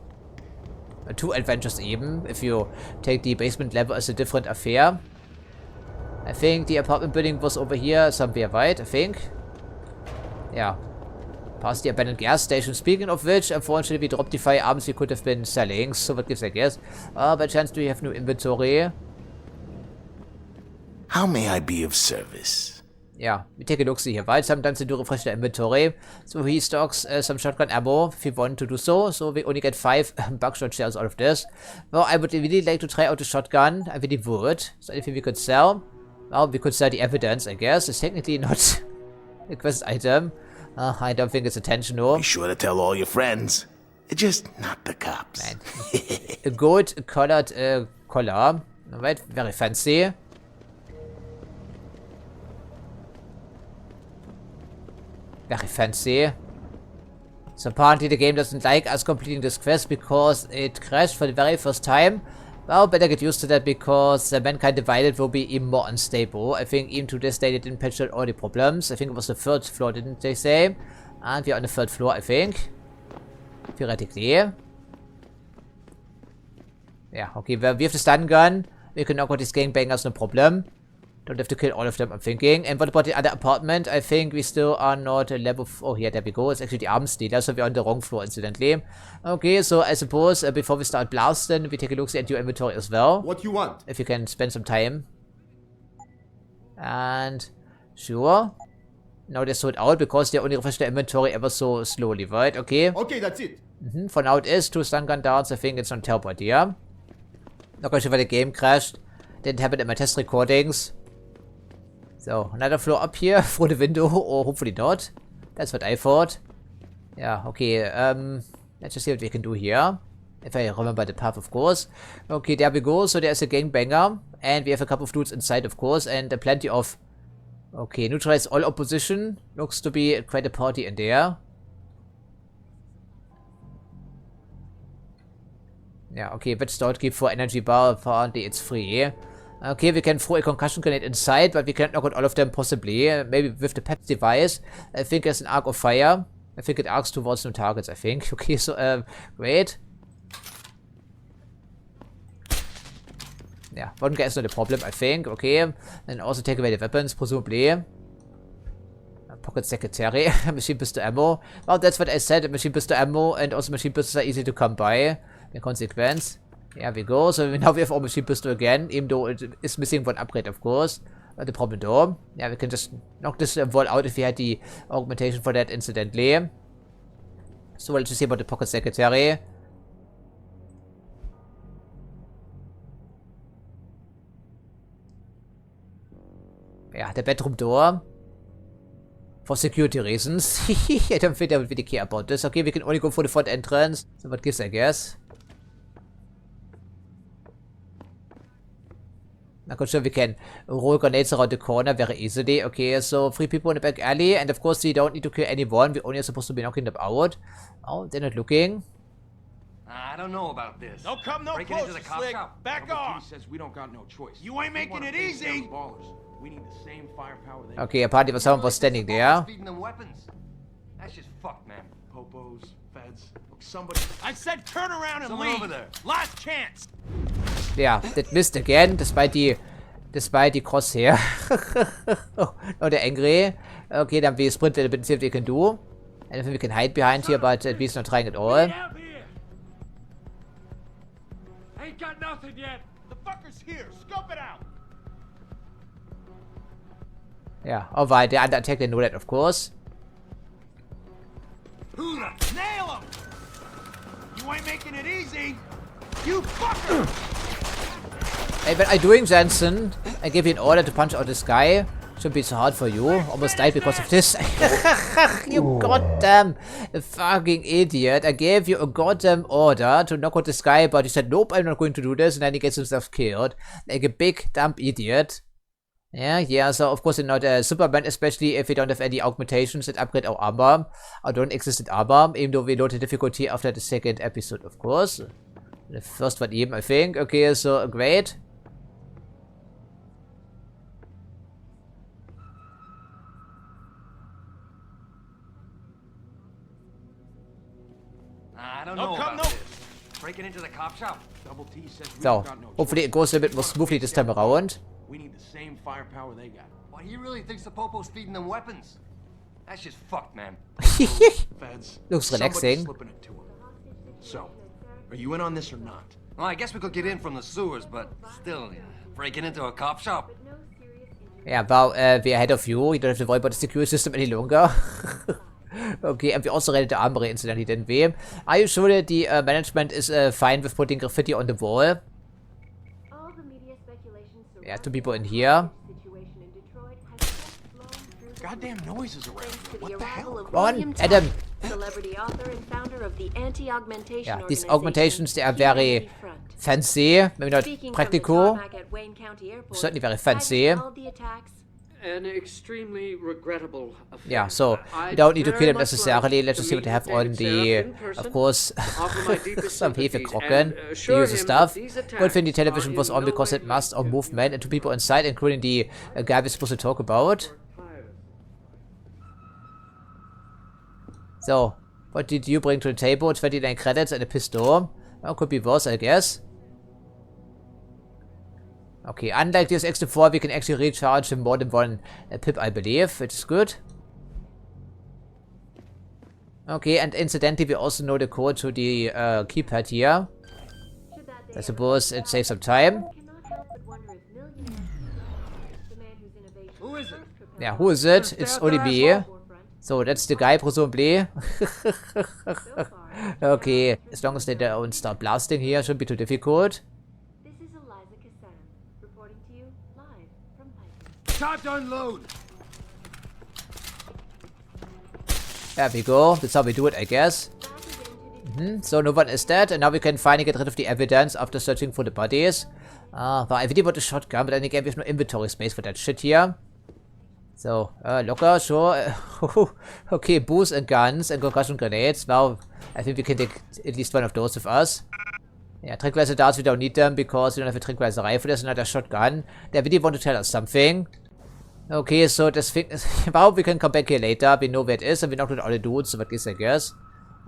2 adventures even, if you take the basement level as a different affair. I think the apartment building was over here somewhere, right? I think. Yeah. Past the abandoned gas station. Speaking of which, unfortunately we dropped the firearms we could have been selling. So what gives I guess? By chance do you have new inventory? How may I be of service? Yeah, we take a look see here, right? Sometimes they do refresh the inventory. So he stocks some shotgun ammo if you want to do so. So we only get 5 buckshot shells out of this. Well, I would really like to try out the shotgun. I really would. So anything we could sell? Well, we could sell the evidence, I guess. It's technically not a quest item. I don't think it's intentional. Be sure to tell all your friends. Just not the cops. Man. A gold colored collar. Alright, very fancy. Very fancy. So apparently the game doesn't like us completing this quest because it crashed for the very first time. Well, better get used to that because Mankind Divided will be even more unstable. I think even to this day they didn't patch out all the problems. I think it was the 3rd floor, didn't they say? And we're on the 3rd floor, I think. Theoretically. Yeah, okay, we have the stun gun. We can knock out these gangbangers, no problem. Don't have to kill all of them, I'm thinking. And what about the other apartment? I think we still are not level... Oh, here, there we go. It's actually the arms dealer, so we're on the wrong floor, incidentally. Okay, so I suppose before we start blasting, we take a look at your inventory as well. What you want? If you can spend some time. And... Sure. Now they're sold out because they only refresh their inventory ever so slowly, right? Okay. Okay, that's it. For now it is 2 stun gun darts. I think it's not a terrible idea. Not quite sure why the game crashed. Didn't happen in my test recordings. So, another floor up here through the window, or hopefully not. That's what I thought. Yeah, okay, let's just see what we can do here. If I remember the path, of course. Okay, there we go. So there's a gangbanger. And we have a couple of dudes inside, of course. And plenty of... Okay, neutralize all opposition. Looks to be quite a party in there. Yeah, okay, but start keep for energy bar. Apparently it's free. Okay, we can throw a concussion grenade inside, but we can't knock out all of them possibly. Maybe with the PET device. I think there's an arc of fire. I think it arcs towards new targets, I think. Okay, so, wait. Yeah, one guy is not a problem, I think. Okay, and also take away the weapons, presumably. Pocket secretary, machine pistol ammo. Well, that's what I said, machine pistol ammo and also machine pistols are easy to come by. In consequence. There we go. So now we have our machine pistol again, even though it is missing one upgrade, of course. Not the problem though. Yeah, we can just knock this wall out if we had the augmentation for that incidentally. So let's just see about the pocket secretary. Yeah, the bedroom door. For security reasons. I don't think they would really care about this. Okay, we can only go for the front entrance. So what gives, I guess. Not quite sure we can roll grenades around the corner very easily. Okay, so 3 people in the back alley. And of course, we don't need to kill anyone. We only are supposed to be knocking them out. Oh, they're not looking. I don't know about this. Don't come no closer, Slick. Back off. Says we don't got no choice. You ain't making it easy. We need the same firepower they Okay, apparently someone was standing there. Feeding them weapons. That's just fucked, man. Popos, feds. Look, somebody. I said turn around and leave. Over there. Last chance. Yeah, that missed again, despite the crosshair. Oh, they're angry. Okay, then we sprint a little bit and see what we can do. I don't think we can hide behind here, but at least not trying at all. Ain't got nothing yet. The fucker's here. Scope it out. Yeah, alright, they're under attack, they know that, of course. Nail him! You ain't making it easy. You fucker! Hey, what are you doing, Jensen? I gave you an order to punch out this guy. Shouldn't be so hard for you. Almost died because of this. You goddamn fucking idiot. I gave you a goddamn order to knock out this guy, but he said, nope, I'm not going to do this, and then he gets himself killed. Like a big, dumb idiot. Yeah, so of course not Superman, especially if we don't have any augmentations that upgrade our armor. Or don't exist in armor, even though we load the difficulty after the 2nd episode, of course. The first one even, I think. Okay, so great. I don't know about this. Breaking into the cop shop. Double T says we So, don't got no hopefully it goes a bit more smoothly this time around. We need the same firepower they got. Well, he really thinks the Popo's feeding them weapons. That's just fucked, man. Feds. Looks relaxing. Slipping it to him. So, are you in on this or not? Well, I guess we could get in from the sewers, but still, breaking into a cop shop. Yeah, well, we're ahead of you. You don't have to worry about the security system any longer. Okay, and we also read the armory incidentally, didn't we? Are you sure that the management is fine with putting graffiti on the wall? Yeah, 2 people in here. Goddamn noises around. What the hell? Come on, Adam. Celebrity author and founder of the anti-augmentation Yeah, these augmentations, they are very fancy, maybe not practical. Certainly very fancy. An extremely regrettable affair. Yeah, so you don't need to kill them necessarily. Let's just see what they have on the, of course, some Hefekrocken. The user stuff. Good thing the television was on because it must, or movement, and 2 people inside, including the guy we're supposed to talk about. So, what did you bring to the table? 29 credits and a pistol. Well, could be worse, I guess. Okay, unlike Deus Ex 4, we can actually recharge more than 1 pip, I believe, which is good. Okay, and incidentally, we also know the code to the keypad here. I suppose it saves some time. Who is it? Yeah, who is it? It's only me. So that's the guy, presumably. Okay, as long as they don't start blasting here, shouldn't be too difficult. Time to unload. There we go. That's how we do it, I guess. So no one is dead, and now we can finally get rid of the evidence after searching for the bodies. Well, I really want a shotgun, but then again, we have no inventory space for that shit here. So, locker, sure. Okay, booze and guns and concussion grenades. Well, I think we can take at least 1 of those with us. Yeah, tranquilizer darts, we don't need them because we don't have a tranquilizer rifle. There's another shotgun. They really want to tell us something. Okay, so this thing is... Well, we can come back here later. We know where it is and we knocked out all the dudes, so what is, I guess.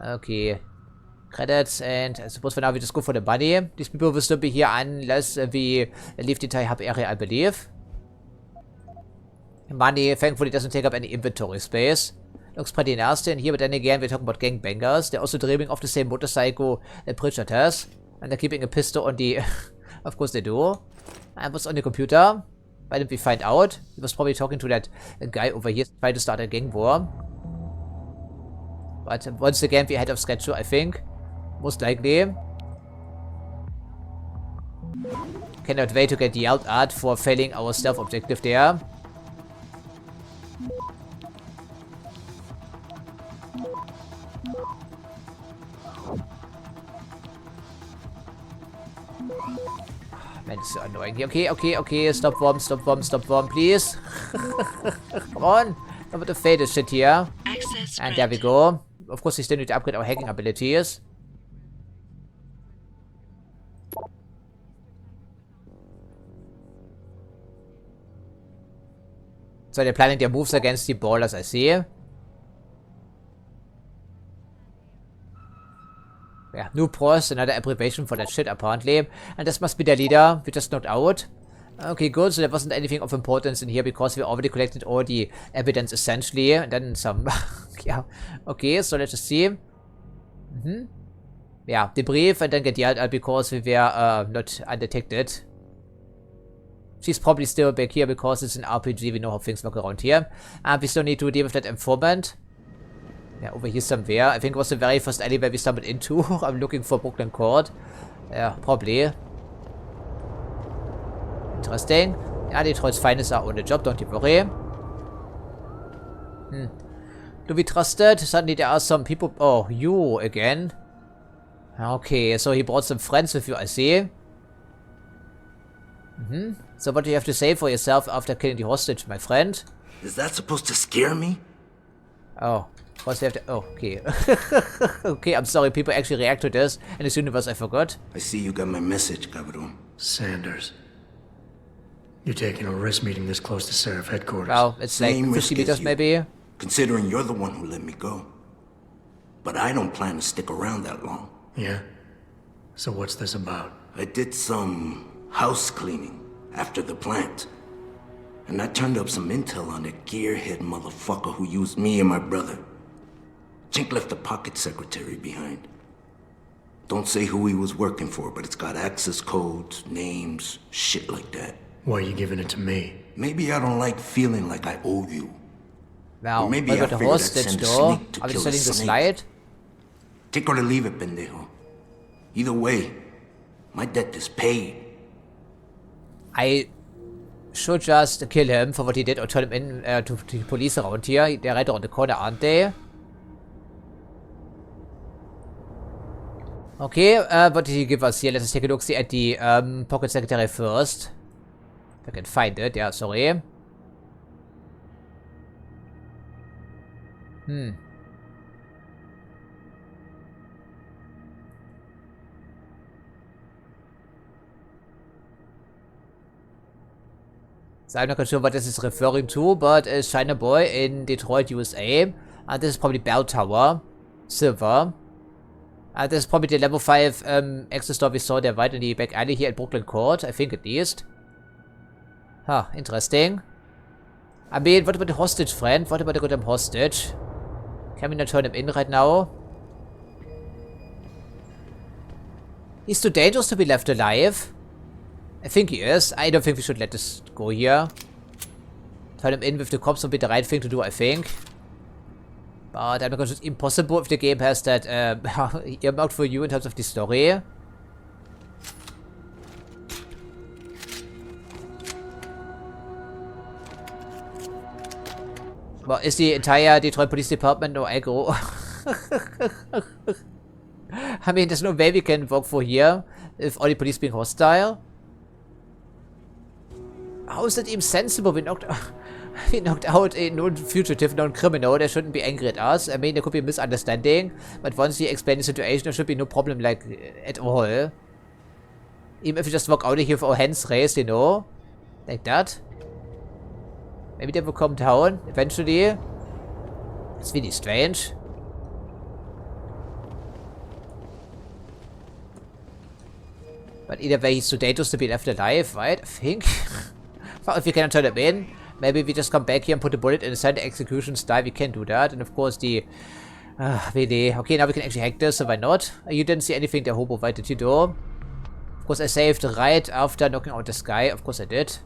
Okay. Credits, and I suppose for now we just go for the money. These people will still be here unless we leave the entire hub area, I believe. Money, thankfully, doesn't take up any inventory space. Looks pretty nasty in here, but then again, we're talking about gangbangers. They're also dreaming of the same motorcycle that Pritchard has. And they're keeping a pistol on the... Of course they do. And what's on the computer? Why didn't we find out? He was probably talking to that guy over here trying to start a gang war. But once again, we're ahead of schedule, I think. Most likely. Cannot wait to get yelled at for failing our stealth objective there. Man, it's so annoying here. Okay. Stop bomb, please. Come on. I'm about to fail this shit here. And there we go. Of course, we still need to upgrade our hacking abilities. So they're planning their moves against the ballers, I see. Yeah, new pros, another abbreviation for that shit apparently. And this must be their leader, we just knocked out. Okay, good, so there wasn't anything of importance in here because we already collected all the evidence essentially. And then some, yeah, okay, so let's just see. Yeah, debrief and then get yelled at because we were not undetected. She's probably still back here because it's an RPG, we know how things work around here. And we still need to deal with that informant. Yeah, over here somewhere. I think it was the very first alleyway we stumbled into. I'm looking for Brooklyn Court. Yeah, probably. Interesting. Yeah, Detroit's finest are on the job, don't you worry. Do we trust it? Suddenly there are some people... Oh, you again. Okay, so he brought some friends with you, I see. So what do you have to say for yourself after killing the hostage, my friend? Is that supposed to scare me? Oh. What's we have to... Oh, okay. Okay, I'm sorry. People actually react to this. In this universe, I forgot. I see you got my message, cabrón. Sanders. You're taking a risk meeting this close to Seraph headquarters. Well, it's like 50 meters maybe. Considering you're the one who let me go. But I don't plan to stick around that long. Yeah? So what's this about? I did some house cleaning after the plant. And I turned up some intel on that gearhead motherfucker who used me and my brother. Chink left the pocket secretary behind. Don't say who he was working for, but it's got access codes, names, shit like that. Why are you giving it to me? Maybe I don't like feeling like I owe you. Wow, Or maybe I the figured I'd hostage send a door. snake to Are we kill the selling the snake. slide? Take or to leave it, pendejo. Either way, my debt is paid. I should just kill him for what he did or turn him in to the police around here. They're right around the corner, aren't they? Okay, what did he give us here? Let us take a look, see at the pocket secretary first. If I can find it, yeah, sorry. So I'm not quite sure what this is referring to, but it's China Boy in Detroit, USA. And this is probably Bell Tower. Silver. And this is probably the level 5 access door we saw there right in the back alley here at Brooklyn Court, I think at least. Huh, interesting. I mean, what about the hostage, friend? What about the goddamn hostage? Can we not turn him in right now? He's too dangerous to be left alive. I think he is. I don't think we should let this go here. Turn him in with the cops would be the right thing to do, I think. But I'm not sure it's impossible if the game has that earmarked for you in terms of the story. Well, is the entire Detroit Police Department no aggro? I mean, there's no way we can work for here if all the police being hostile. How is that even sensible? We knocked out a known fugitive, known criminal. They shouldn't be angry at us. I mean, there could be a misunderstanding, but once you explain the situation, there should be no problem, like, at all. Even if we just walk out of here with our hands raised, you know? Like that. Maybe they will come down eventually. It's really strange. But either way, he's too dangerous to be left alive, right? I think. Well, if we cannot turn him in, maybe we just come back here and put a bullet in the center execution style. We can do that. And of course, the. Really. Okay, now we can actually hack this, so why not? You didn't see anything there, Hobo. Why did you do? Of course, I saved right after knocking out this guy. Of course, I did.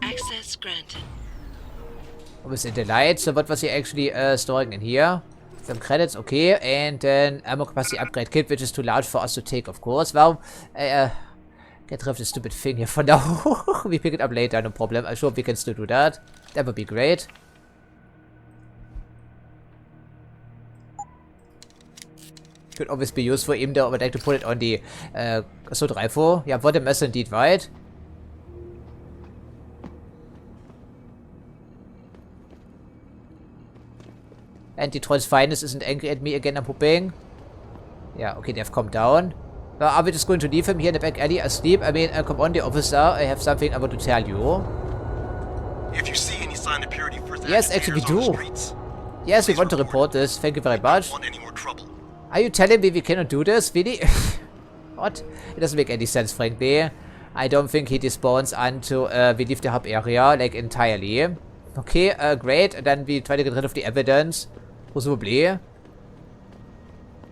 Access granted. Was in the light, so what was he actually storing in here? Some credits, okay, and then ammo capacity upgrade kit, which is too large for us to take, of course. Well, get rid of this stupid thing here for now. We pick it up later, no problem. I'm sure we can still do that. That would be great. Could always be useful, even though I would like to put it on the assault rifle. Yeah, what a mess indeed, right? And Detroit's finest isn't angry at me again, I'm hoping. Yeah, okay, they've calmed down. Well, are we just going to leave him here in the back alley asleep? I mean, come on, the officer, I have something I want to tell you. If you see any sign of purity first, yes, actually we do. Yes, we want to report this. Thank you very much. Are you telling me we cannot do this? Really? What? It doesn't make any sense, frankly. I don't think he despawns until we leave the hub area, like, entirely. Okay, great. And then we try to get rid of the evidence. Presumably. Yeah,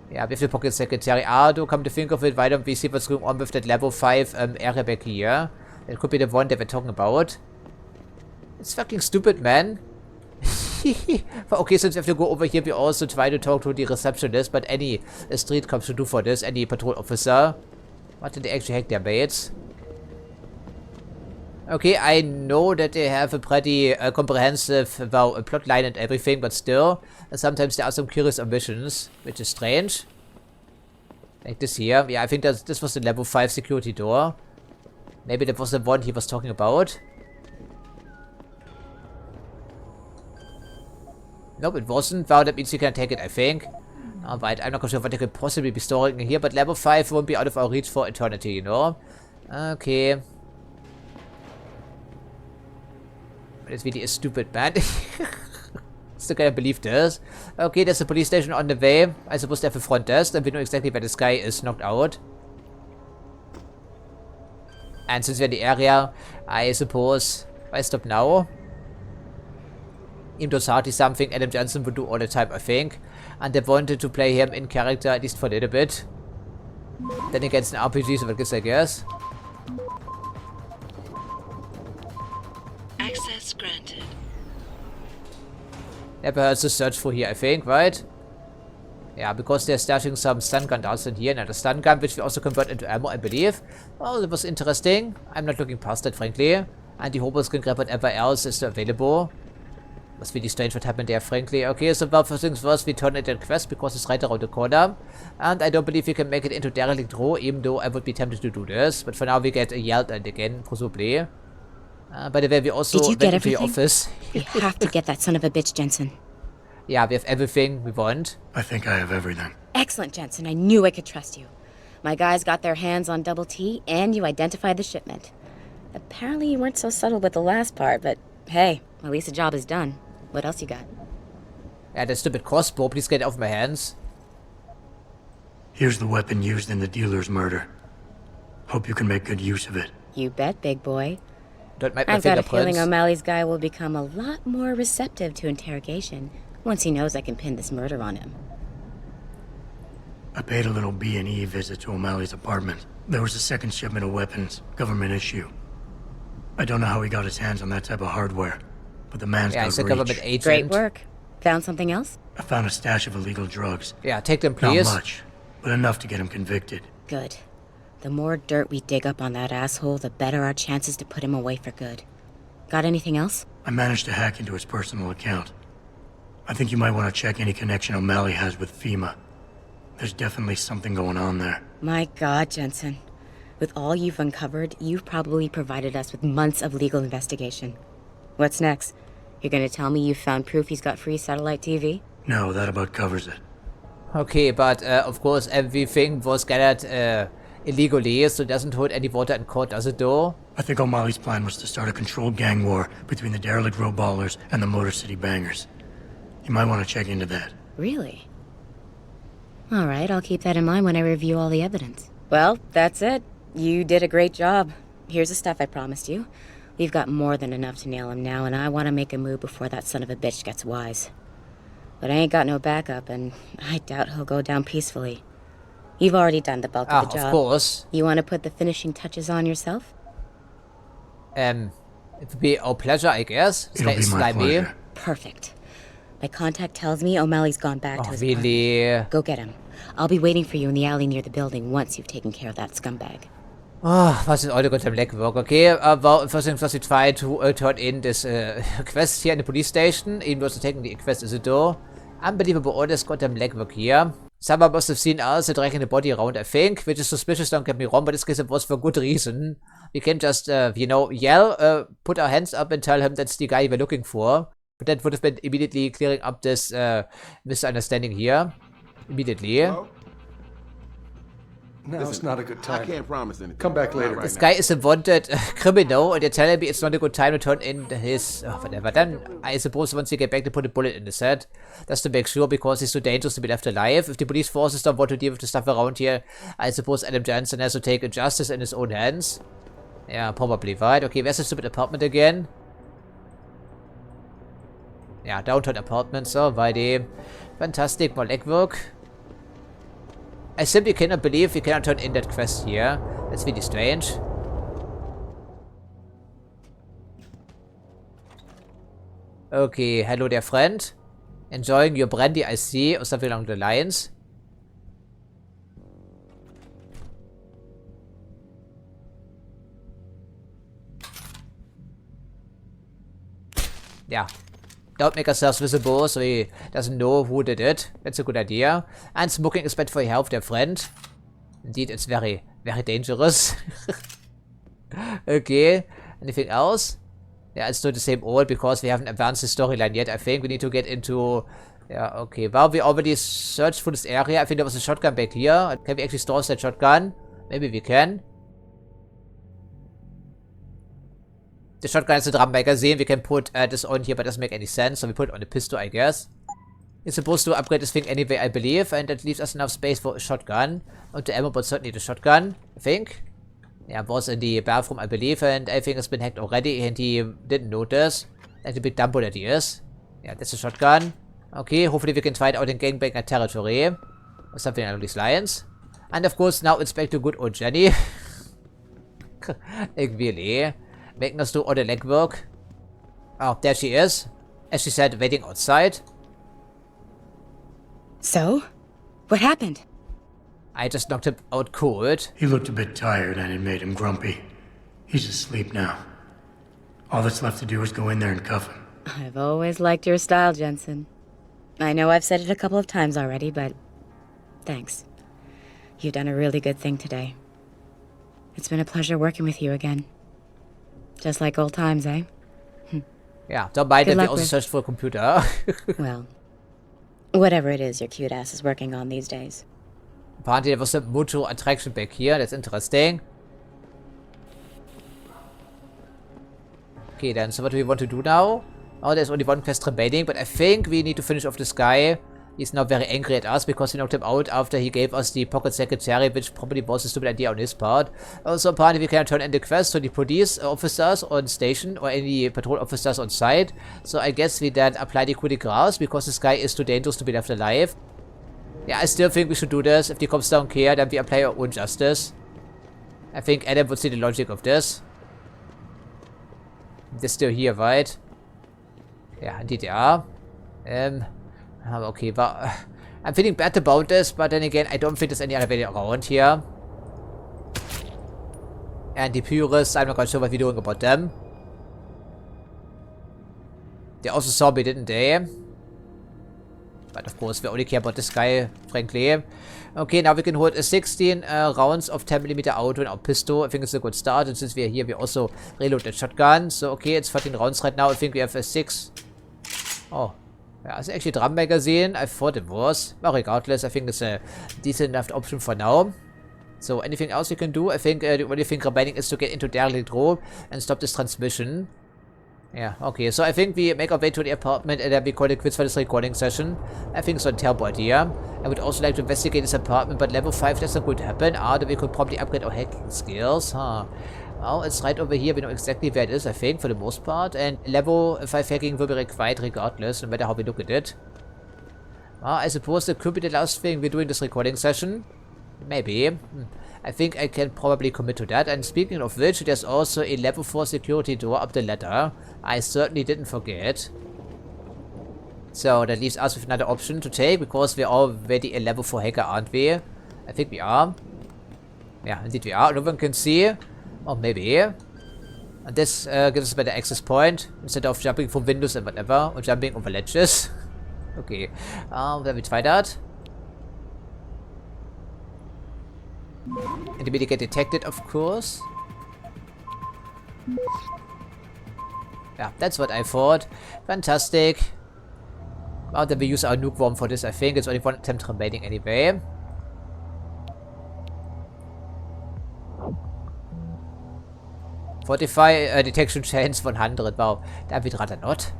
we have the pocket secretary. Come to think of it, why don't we see what's going on with that level 5 area back here? That could be the one that we're talking about. It's fucking stupid, man. Okay, since we have to go over here, we also try to talk to the receptionist, but any street cop should do for this, any patrol officer. What did they actually hack their mates? Okay, I know that they have a pretty comprehensive, well, plot line and everything, but still, sometimes there are some curious omissions, which is strange. Like this here. Yeah, I think this was the level 5 security door. Maybe that was the one he was talking about. Nope, it wasn't. Well, that means you can take it, I think. Alright, I'm not sure what they could possibly be storing in here, but level 5 won't be out of our reach for eternity, you know? Okay. This video is stupid, man. Still can't believe this. Okay, there's a police station on the way. I suppose they have a front desk, and we know exactly where this guy is knocked out. And since we're in the area, I suppose if I stop now. Even though it's hardly something Adam Jensen would do all the time, I think. And they wanted to play him in character, at least for a little bit. Then against an RPG, so what gives, I guess. Access granted. Never heard to search for here, I think, right? Yeah, because they're stashing some stun gun darts in here. Another stun gun, which we also convert into ammo, I believe. Well, that was interesting. I'm not looking past that, frankly. And the hobos can grab whatever else is available. Was really strange what happened there, frankly. Okay, so well, first things first, we turn in that quest because it's right around the corner. And I don't believe we can make it into Derelict Row, even though I would be tempted to do this. But for now, we get yelled at again, presumably. By the way, we also went into the office. We have to get that son of a bitch, Jensen. Yeah, we have everything we want. I think I have everything. Excellent, Jensen. I knew I could trust you. My guys got their hands on Double T, and you identified the shipment. Apparently you weren't so subtle with the last part, but hey, at least the job is done. What else you got? Yeah, that stupid crossbow. Please get it off my hands. Here's the weapon used in the dealer's murder. Hope you can make good use of it. You bet, big boy. Don't make my I've got a fingerprints. feeling O'Malley's guy will become a lot more receptive to interrogation once he knows I can pin this murder on him. I paid a little B&E visit to O'Malley's apartment. There was a second shipment of weapons, government issue. I don't know how he got his hands on that type of hardware, but the man's got it's a reach. government agent. Great work. Found something else? I found a stash of illegal drugs. Yeah, take them, please. Not much, but enough to get him convicted. Good. The more dirt we dig up on that asshole, the better our chances to put him away for good. Got anything else? I managed to hack into his personal account. I think you might want to check any connection O'Malley has with FEMA. There's definitely something going on there. My God, Jensen. With all you've uncovered, you've probably provided us with months of legal investigation. What's next? You're gonna tell me you found proof he's got free satellite TV? No, that about covers it. Okay, but of course everything was gathered illegally, so it doesn't hold any water in court, does it though? I think O'Malley's plan was to start a controlled gang war between the Derelict Row Ballers and the Motor City Bangers. You might want to check into that. Really? Alright, I'll keep that in mind when I review all the evidence. Well, that's it. You did a great job. Here's the stuff I promised you. We've got more than enough to nail him now, and I want to make a move before that son of a bitch gets wise. But I ain't got no backup, and I doubt he'll go down peacefully. You've already done the bulk of the job. Of course. You want to put the finishing touches on yourself? It would be our pleasure, I guess. It'll be my pleasure. Perfect. My contact tells me O'Malley's gone back to his really? apartment. Go get him. I'll be waiting for you in the alley near the building once you've taken care of that scumbag. Oh, was ist heute got some legwork, okay? Well, first things first, we try to turn in this quest here in the police station, even though it's taking the quest is a door. Unbelievable, all this goddamn legwork here. Someone must have seen us dragging the body around, I think, which is suspicious, don't get me wrong, but this case it was for good reason. We can just, you know, yell, put our hands up and tell him that's the guy we're looking for. But that would have been immediately clearing up this misunderstanding here. Immediately. Hello? Now it's not a good time. I can't promise anything. Come back later. This guy is a wanted criminal, and you're telling me it's not a good time to turn in his... whatever. Then, I suppose once you get back to put a bullet in his head. That's to make sure, because he's so dangerous to be left alive. If the police forces don't want to deal with the stuff around here, I suppose Adam Jensen has to take justice in his own hands. Yeah, probably, right? Okay, where's the stupid apartment again? Yeah, downtown apartment, so, weiter. Fantastic, more legwork. I simply cannot believe we cannot turn in that quest here. That's really strange. Okay, hello there, friend. Enjoying your brandy, I see, or something along the lines. Yeah. Don't make ourselves visible so he doesn't know who did it. That's a good idea. And smoking is bad for your health, dear friend. Indeed, it's very, very dangerous. Okay. Anything else? Yeah, it's still the same old because we haven't advanced the storyline yet. I think we need to get into... Yeah, okay. Well, we already searched for this area. I think there was a shotgun back here. Can we actually store that shotgun? Maybe we can. The shotgun has a drum magazine. We can put this on here, but it doesn't make any sense. So we put it on the pistol, I guess. It's supposed to upgrade this thing anyway, I believe. And that leaves us enough space for a shotgun. And the ammo, but certainly the shotgun, I think. Yeah, was in the bathroom, I believe. And everything has been hacked already. And he didn't notice. Like the big Dumbo that he is. Yeah, that's a shotgun. Okay, hopefully we can find out in gangbanger territory. Or something along these lines. And of course, now it's back to good old Jenny. Like, really? Making us do all the legwork. Oh, there she is. As she said, waiting outside. So? What happened? I just knocked him out cold. He looked a bit tired and it made him grumpy. He's asleep now. All that's left to do is go in there and cuff him. I've always liked your style, Jensen. I know I've said it a couple of times already, but thanks. You've done a really good thing today. It's been a pleasure working with you again. Just like old times, eh? Yeah, don't mind that we also searched for a computer. Well, whatever it is your cute ass is working on these days. Apparently there was a mutual attraction back here. That's interesting. Okay, then, so what do we want to do now? Oh, there's only one quest remaining, but I think we need to finish off this guy. He's now very angry at us because we knocked him out after he gave us the pocket secretary, which probably was a stupid idea on his part. Also, apparently we cannot turn in the quest to the police officers on station or any patrol officers on site. So I guess we then apply the coup de grace because this guy is too dangerous to be left alive. Yeah, I still think we should do this. If the cops don't care, then we apply our own justice. I think Adam would see the logic of this. They're still here, right? Yeah, indeed they are. Okay, but I'm feeling bad about this, but then again, I don't think there's any other way around here. And the purists, I'm not quite sure what we're doing about them. They also saw me, didn't they? But of course, we only care about this guy, frankly. Okay, now we can hold 16 rounds of 10mm auto in our pistol. I think it's a good start. And since we are here, we also reload the shotgun. So, okay, it's 13 rounds right now. I think we have 6. Oh. Yeah, it's actually a drum magazine. I thought it was. But regardless, I think it's a decent enough option for now. So, anything else you can do? I think the only thing remaining is to get into derelict row and stop this transmission. Yeah, okay. So, I think we make our way to the apartment and then we call it quits for this recording session. I think it's a terrible idea. I would also like to investigate this apartment, but level 5 doesn't going to happen. Then we could probably upgrade our hacking skills. Huh. Well, it's right over here. We know exactly where it is, I think, for the most part. And level 5 hacking will be required regardless, no matter how we look at it. Well, I suppose that could be the last thing we're doing this recording session. Maybe. I think I can probably commit to that. And speaking of which, there's also a level 4 security door up the ladder. I certainly didn't forget. So that leaves us with another option to take, because we're already a level 4 hacker, aren't we? I think we are. Yeah, indeed we are. No one can see. Or maybe. And this gives us a better access point instead of jumping from windows and whatever, or jumping over ledges. Okay. Then we try that. And immediately get detected, of course. Yeah, that's what I thought. Fantastic. Well, then we use our nuke bomb for this, I think. It's only one attempt remaining anyway. Fortify detection chance 100. Wow, that would rather not.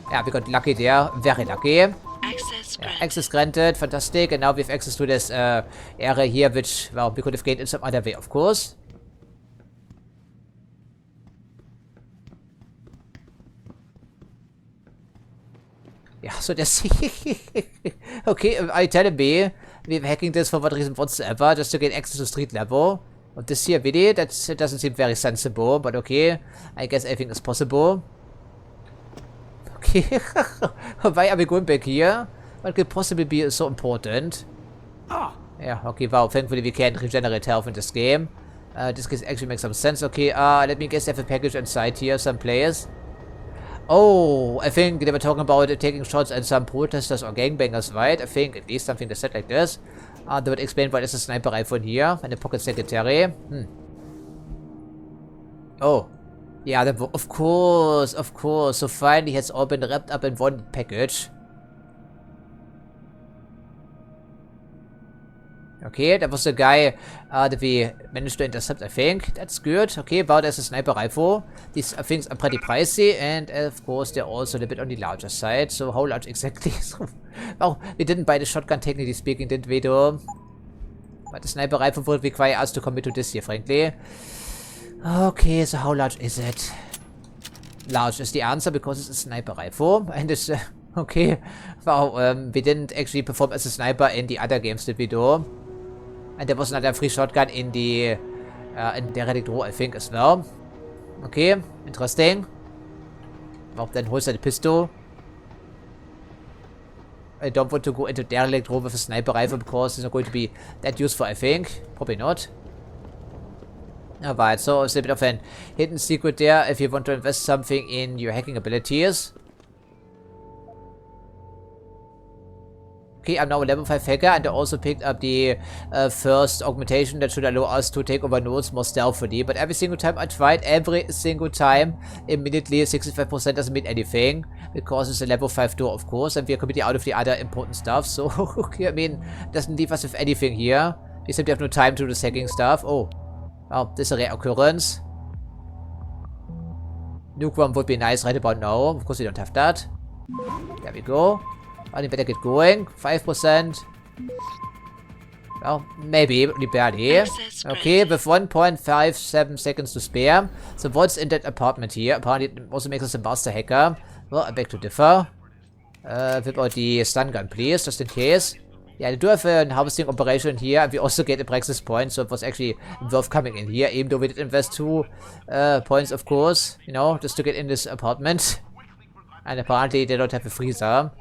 Yeah, we got lucky there. Very lucky. Access granted. Fantastic. And now we have access to this area here, which, well, we could have gained in some other way, of course. Yeah, so that's... Okay, are you telling me we're hacking this for what reason whatsoever, just to gain access to street level? But this here, really, that doesn't seem very sensible, but okay. I guess everything is possible. Okay. Why are we going back here? What could possibly be so important? Yeah, okay, wow, thankfully we can regenerate health in this game. This case actually makes some sense. Okay, let me guess, they have a package inside here, some players. Oh, I think they were talking about taking shots at some protesters or gangbangers, right? I think at least something they said like this. They would explain why there's a sniper rifle here and a pocket secretary. Oh, yeah, of course, of course. So finally it's all been wrapped up in one package. Okay, that was the guy that we managed to intercept, I think. That's good. Okay, well, there's a sniper rifle. These things are pretty pricey, and of course, they're also a little bit on the larger side. So, how large exactly? Well, we didn't buy the shotgun, technically speaking, did we, though? But the sniper rifle would require us to commit to this here, frankly. Okay, so how large is it? Large is the answer, because it's a sniper rifle, and it's... okay, well, we didn't actually perform as a sniper in the other games, did we, though? And there was another free shotgun in the Derelict Row, I think, as well. Okay, interesting. Well, then holster the pistol. I don't want to go into Derelict Row with a sniper rifle because it's not going to be that useful, I think. Probably not. Alright, so it's a bit of a hidden secret there if you want to invest something in your hacking abilities. Okay, I'm now a level 5 hacker, and I also picked up the first augmentation that should allow us to take over nodes more stealthily. But every single time I tried, every single time, immediately 65% doesn't mean anything. Because it's a level 5 door, of course, and we are completely out of the other important stuff. So, okay, I mean, doesn't leave us with anything here. We simply have no time to do this hacking stuff. Oh, well, this is a rare occurrence. Nuke one would be nice right about now. Of course, we don't have that. There we go. I better get going. 5%. Well, maybe, only barely. Okay, with 1.57 seconds to spare. So what's in that apartment here? Apparently it also makes us a master hacker. Well, I beg to differ. Whip out the stun gun, please, just in case. Yeah, they do have a harvesting operation here, and we also get a praxis point, so it was actually worth coming in here, even though we did invest 2 points, of course, you know, just to get in this apartment. And apparently they don't have a freezer.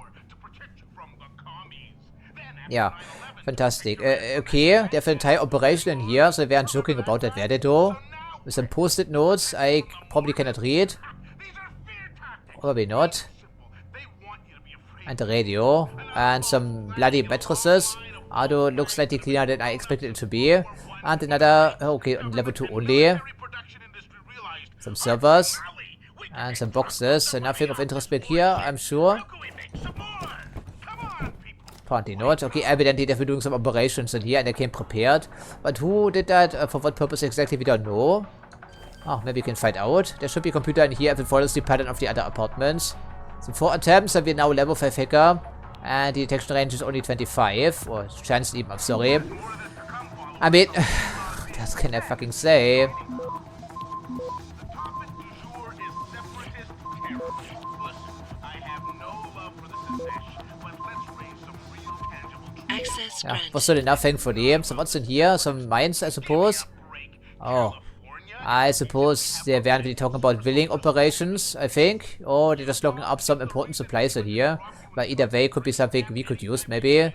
Yeah, fantastic. Okay, they have an entire operation in here, so they weren't joking about that, were they, though? With some post-it notes I probably cannot read. Probably not. And the radio. And some bloody mattresses. Although it looks slightly cleaner than I expected it to be. And another... okay, on level 2 only. Some servers. And some boxes. So nothing of interest back here, I'm sure. Apparently not. Okay, evidently they've been doing some operations in here and they came prepared. But who did that? For what purpose exactly? We don't know. Oh, maybe you can find out. There should be a computer in here if it follows the pattern of the other apartments. So 4 attempts and we're now level 5 hacker. And the detection range is only 25. Or chance even, I'm sorry. I mean, what can I fucking say? Yeah, was good enough, thankfully. So what's in here? Some mines, I suppose? Oh. I suppose they weren't really talking about drilling operations, I think. Or they're just looking up some important supplies in here. But either way, could be something we could use, maybe.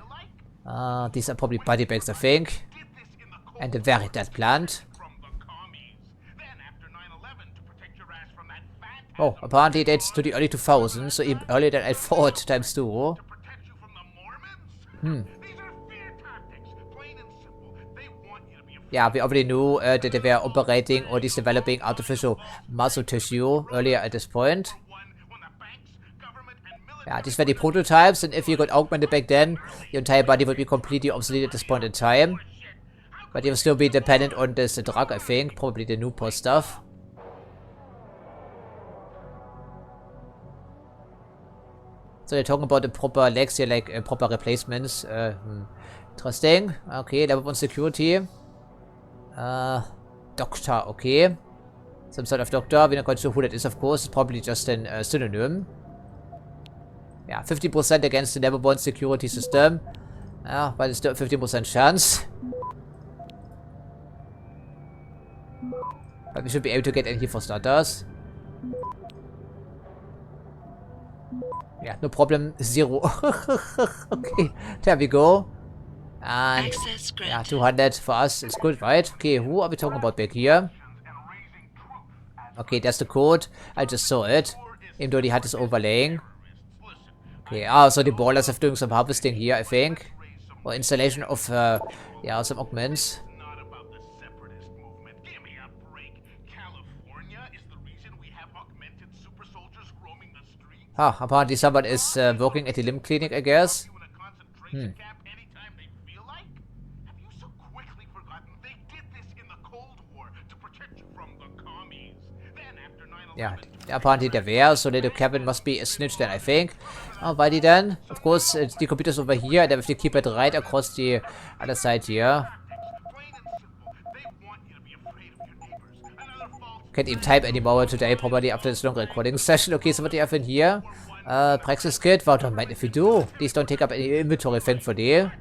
These are probably body bags, I think. And the very dead plant. Oh, apparently that's to the early 2000s, so even earlier than I thought, times 2. Yeah, we already knew that they were operating or at developing artificial muscle tissue earlier at this point. Yeah, these were the prototypes, and if you got augmented back then, your entire body would be completely obsolete at this point in time. But you will still be dependent on this drug, I think. Probably the Newport stuff. So they're talking about the proper legs here, like proper replacements. Interesting. Okay, level 1 security. Doctor, okay. Some sort of doctor. We're not quite sure who that is, of course. It's probably just a synonym. Yeah, 50% against the level 1 security system. Yeah, but it's still a 50% chance. But we should be able to get in here for starters. Yeah, no problem. 0. Okay, there we go. And yeah, 200 for us. It's good, right? Okay, who are we talking about back here? Okay, that's the code. I just saw it. Even though they had this overlaying. Okay, so the ballers are doing some harvesting here, I think. Or installation of, yeah, some augments. Apparently someone is working at the limb clinic, I guess. Yeah, apparently there were, so little Kevin must be a snitch then, I think. Alrighty then. Of course, the computer's over here, and then with the keypad right across the other side here. Can't even type anymore today, probably after this long recording session. Okay, so what do you have in here? Praxis kit. Well, don't mind if you do. Please don't take up any inventory, thankfully.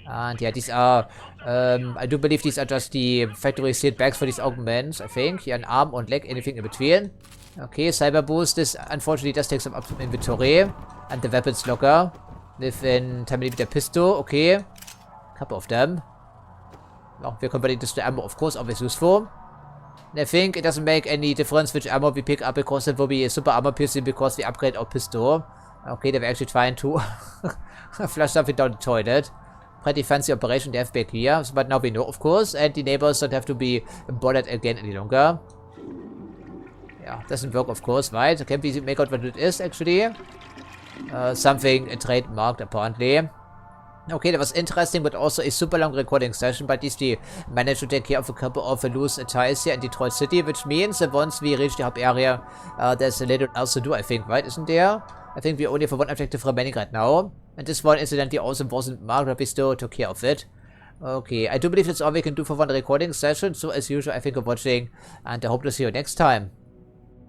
And yeah, these are, I do believe these are just the factory sealed bags for these augments, I think. Here, an arm and leg, anything in between. Okay, cyber boost. This unfortunately does take some up some inventory. And the weapons locker. With an 10mm pistol, okay. Couple of them. Well, we're converting this to ammo, of course, always useful. And I think it doesn't make any difference which ammo we pick up because it will be a super armor piercing because we upgrade our pistol. Okay, they were actually trying to flush something down the toilet. Pretty fancy operation they have back here, but now we know, of course, and the neighbors don't have to be bothered again any longer. Yeah, doesn't work, of course, right? Can we make out what it is, actually? Something trademarked, apparently. Okay, that was interesting, but also a super long recording session, but at least we managed to take care of a couple of loose ties here in Detroit City, which means that once we reach the hub area, there's a little else to do, I think, right? Isn't there? I think we only have one objective remaining right now. And this one, incidentally, also wasn't marked, but we still took care of it. Okay, I do believe that's all we can do for one recording session, so as usual, I think of watching, and I hope to see you next time.